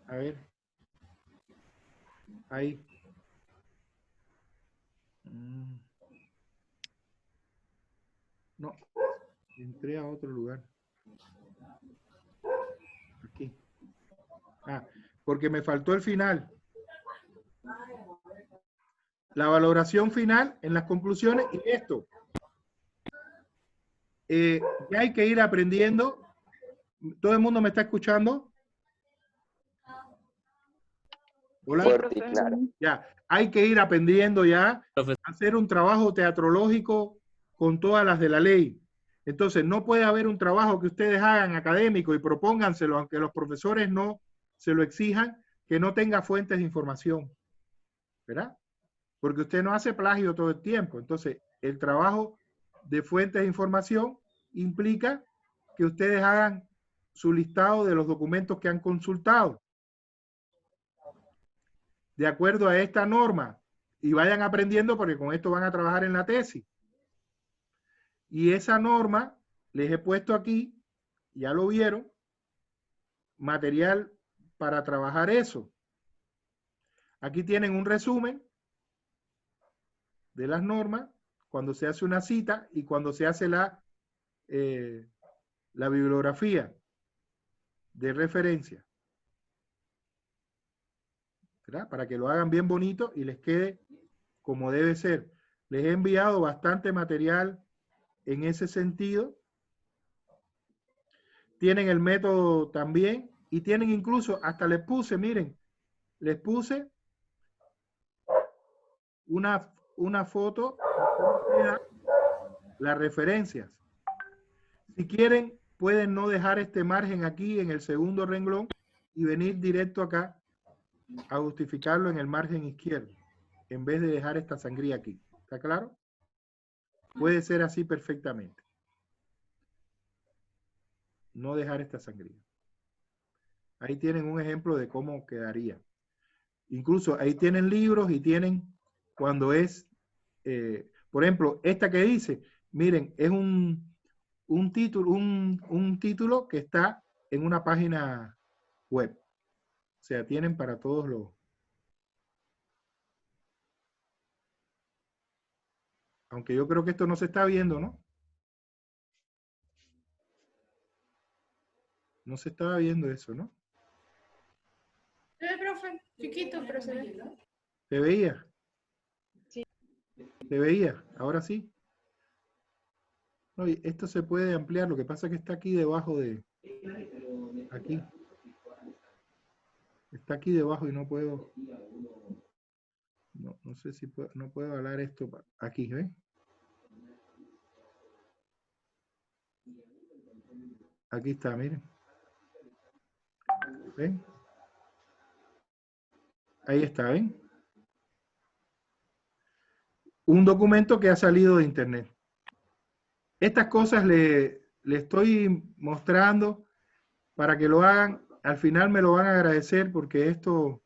A ver. Ahí. No. Entré a otro lugar. Aquí. Porque me faltó el final. La valoración final en las conclusiones y esto. Ya hay que ir aprendiendo. ¿Todo el mundo me está escuchando? Hola. Fuerte y claro. Ya, hay que ir aprendiendo ya a hacer un trabajo teatrológico con todas las de la ley. Entonces, no puede haber un trabajo que ustedes hagan académico y propónganselo, aunque los profesores no se lo exijan, que no tenga fuentes de información, ¿verdad? Porque usted no hace plagio todo el tiempo. Entonces, el trabajo de fuentes de información implica que ustedes hagan su listado de los documentos que han consultado. de acuerdo a esta norma y vayan aprendiendo porque con esto van a trabajar en la tesis. Y esa norma les he puesto aquí, ya lo vieron, material para trabajar eso. Aquí tienen un resumen de las normas, cuando se hace una cita y cuando se hace la bibliografía de referencia. ¿Verdad? Para que lo hagan bien bonito y les quede como debe ser. Les he enviado bastante material en ese sentido. Tienen el método también y tienen incluso, hasta les puse, miren, les puse una foto de las referencias. Si quieren, pueden no dejar este margen aquí en el segundo renglón y venir directo acá a justificarlo en el margen izquierdo, en vez de dejar esta sangría aquí. ¿Está claro? Puede ser así perfectamente. No dejar esta sangría. Ahí tienen un ejemplo de cómo quedaría. Incluso ahí tienen libros y tienen cuando es, por ejemplo, esta que dice, miren, es un título que está en una página web. O sea, tienen para todos los... Aunque yo creo que esto no se está viendo, ¿no? No se estaba viendo eso, ¿no? Se ve, profe, chiquito, pero se ve. ¿Se veía? Sí. ¿Se veía? Ahora sí. No, y esto se puede ampliar, lo que pasa es que está aquí debajo de... Aquí. Está aquí debajo y no puedo... No sé si puedo, no puedo hablar esto aquí, ¿ven? Aquí está, miren. ¿Ven? Ahí está, ¿ven? Un documento que ha salido de internet. Estas cosas le estoy mostrando para que lo hagan. Al final me lo van a agradecer porque esto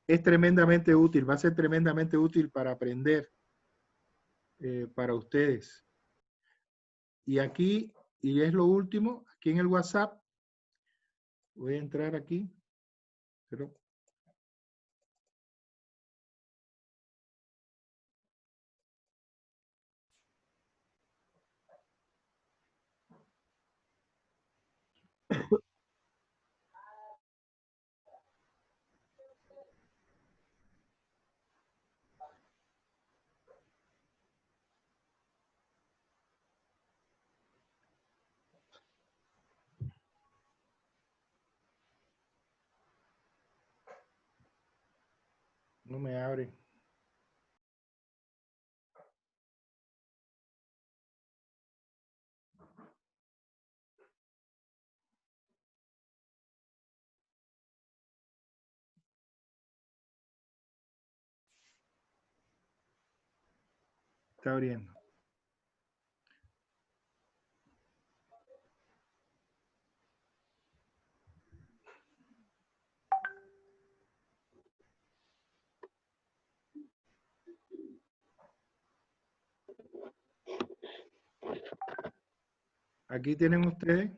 es tremendamente útil. Va a ser tremendamente útil para aprender para ustedes. Y aquí, y es lo último, aquí en el WhatsApp, voy a entrar aquí, pero... No me abre. Está abriendo. Aquí tienen ustedes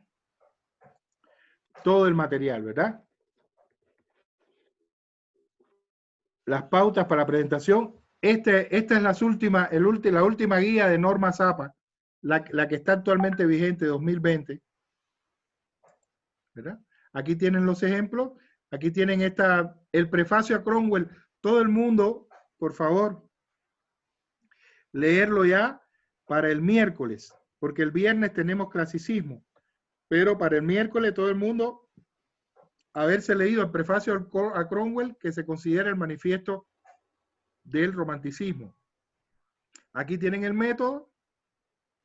todo el material, ¿verdad? Las pautas para la presentación. Esta es la última guía de normas APA, la que está actualmente vigente, 2020. ¿Verdad? Aquí tienen los ejemplos. Aquí tienen el prefacio a Cromwell. Todo el mundo, por favor, leerlo ya para el miércoles, porque el viernes tenemos clasicismo. Pero para el miércoles todo el mundo haberse leído el prefacio a Cromwell, que se considera el manifiesto del romanticismo. Aquí tienen el método,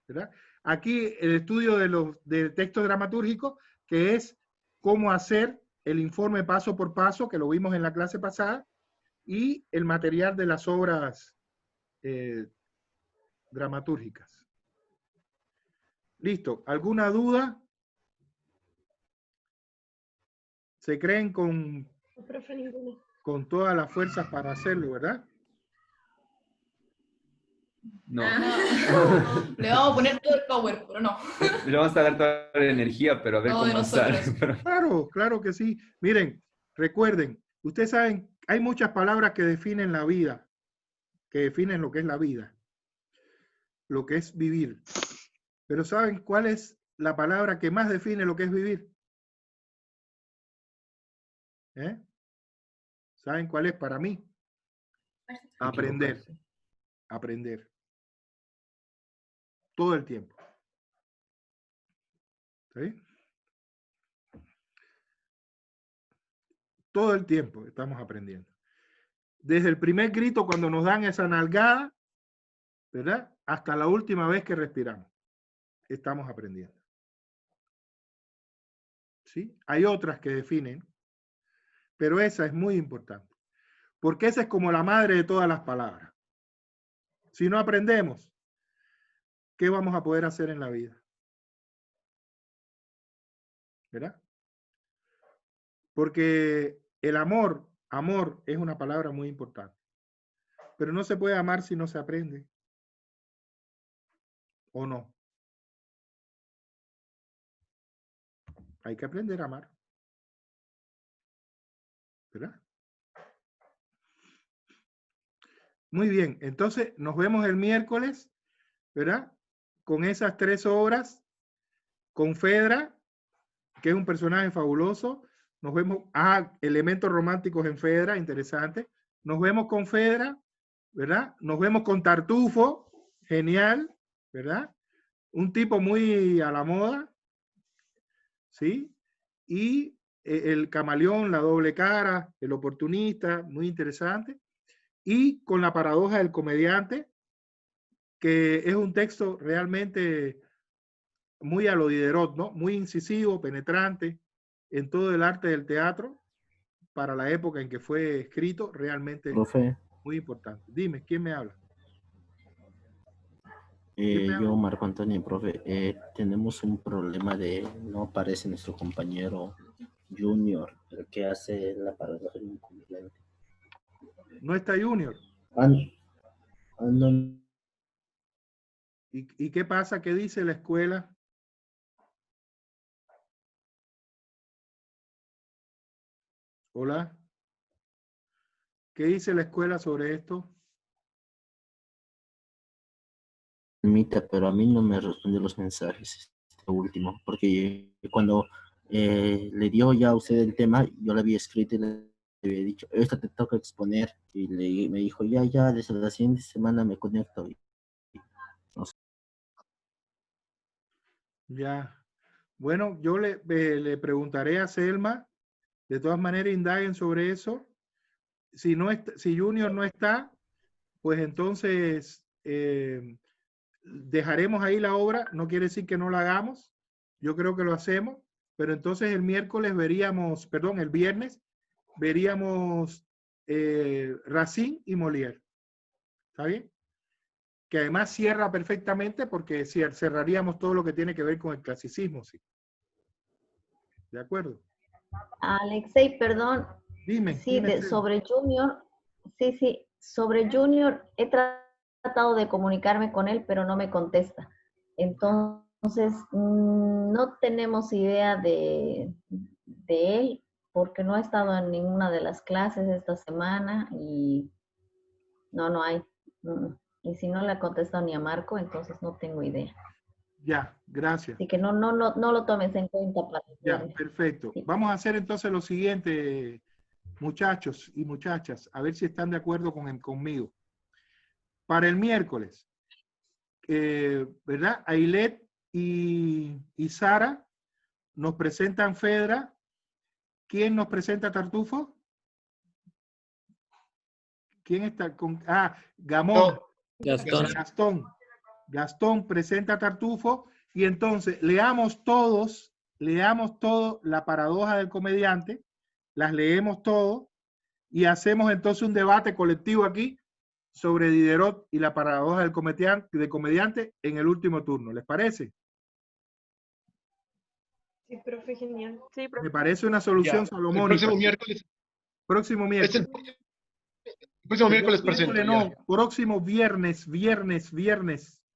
¿verdad? Aquí el estudio del texto dramatúrgico, que es cómo hacer el informe paso por paso, que lo vimos en la clase pasada, y el material de las obras dramatúrgicas. Listo. ¿Alguna duda? ¿Se creen con... No, profe, ninguna. con todas las fuerzas para hacerlo, ¿verdad? No. Le vamos a poner todo el power, pero no. Le vamos a dar toda la energía, pero a ver Todo de cómo sale. nosotros. Claro, claro que sí. Miren, recuerden, ustedes saben, hay muchas palabras que definen la vida, que definen lo que es la vida, lo que es vivir. Pero ¿saben cuál es la palabra que más define lo que es vivir? ¿Eh? ¿Saben cuál es para mí? Aprender. Aprender. Todo el tiempo. ¿Sí? Todo el tiempo estamos aprendiendo. Desde el primer grito cuando nos dan esa nalgada, ¿verdad? Hasta la última vez que respiramos. Estamos aprendiendo. ¿Sí? Hay otras que definen, pero esa es muy importante. Porque esa es como la madre de todas las palabras. Si no aprendemos, ¿qué vamos a poder hacer en la vida? ¿Verdad? Porque el amor es una palabra muy importante. Pero no se puede amar si no se aprende. ¿O no? Hay que aprender a amar. ¿Verdad? Muy bien, entonces nos vemos el miércoles, ¿verdad? Con esas 3 obras, con Fedra, que es un personaje fabuloso. Nos vemos, elementos románticos en Fedra, interesante. Nos vemos con Fedra, ¿verdad? Nos vemos con Tartufo, genial, ¿verdad? Un tipo muy a la moda, ¿sí? Y el camaleón, la doble cara, el oportunista, muy interesante. Y con la paradoja del comediante, que es un texto realmente muy a lo Diderot, ¿no? Muy incisivo, penetrante en todo el arte del teatro para la época en que fue escrito, realmente Profe, muy importante. Dime, ¿quién me habla? yo, Marco Antonio, profe, tenemos un problema de no aparece nuestro compañero Junior, el que hace la paradoja de un comediante. No está Junior. No. ¿Y qué pasa? ¿Qué dice la escuela? Hola. ¿Qué dice la escuela sobre esto? Pero a mí no me responde los mensajes este último, porque cuando le dio ya a usted el tema, yo le había escrito y le había dicho, esto te toca exponer, y me dijo, ya, desde la siguiente semana me conecto. No sé. Ya. Bueno, yo le preguntaré a Selma, de todas maneras indaguen sobre eso. Si Junior no está, pues entonces dejaremos ahí la obra, no quiere decir que no la hagamos, yo creo que lo hacemos, pero entonces el viernes veríamos Racine y Molière. ¿Está bien? Que además cierra perfectamente porque cerraríamos todo lo que tiene que ver con el clasicismo, sí. ¿De acuerdo? Alexei, perdón. Dime. Sí, sobre Junior, sí, sobre Junior he tratado de comunicarme con él, pero no me contesta. Entonces, no tenemos idea de él, porque no ha estado en ninguna de las clases esta semana y no hay. Y si no le ha contestado ni a Marco, entonces no tengo idea. Ya, gracias. Así que no lo tomes en cuenta para ya, perfecto. Sí. Vamos a hacer entonces lo siguiente, muchachos y muchachas, a ver si están de acuerdo conmigo. Para el miércoles, ¿verdad? Ailet y Sara nos presentan Fedra. ¿Quién nos presenta Tartufo? ¿Quién está con? Gamón. Gastón. Gastón presenta Tartufo y entonces leamos todos la paradoja del comediante, las leemos todos y hacemos entonces un debate colectivo aquí sobre Diderot y la paradoja del comediante en el último turno. ¿Les parece? Sí, profe, genial. Sí, profe. Me parece una solución salomónica. El próximo miércoles Próximo miércoles. El próximo miércoles presento. No, Ya. próximo viernes. Viernes.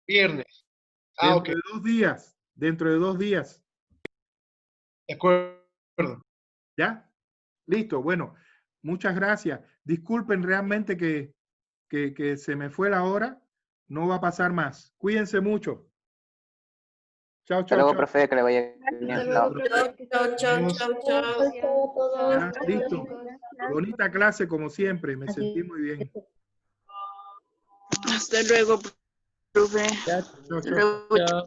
Dentro Ok. de 2 días. Dentro de 2 días. De acuerdo. ¿Ya? Listo. Bueno, muchas gracias. Disculpen realmente que se me fue la hora. No va a pasar más. Cuídense mucho. Chao, Hasta chao, luego, chao. profe, que le vaya bien. Hasta Chao. luego, profe. Ya, listo. Bonita clase como siempre. Me sentí muy bien. Hasta luego, profe. Chao, Hasta chao. luego. Chao.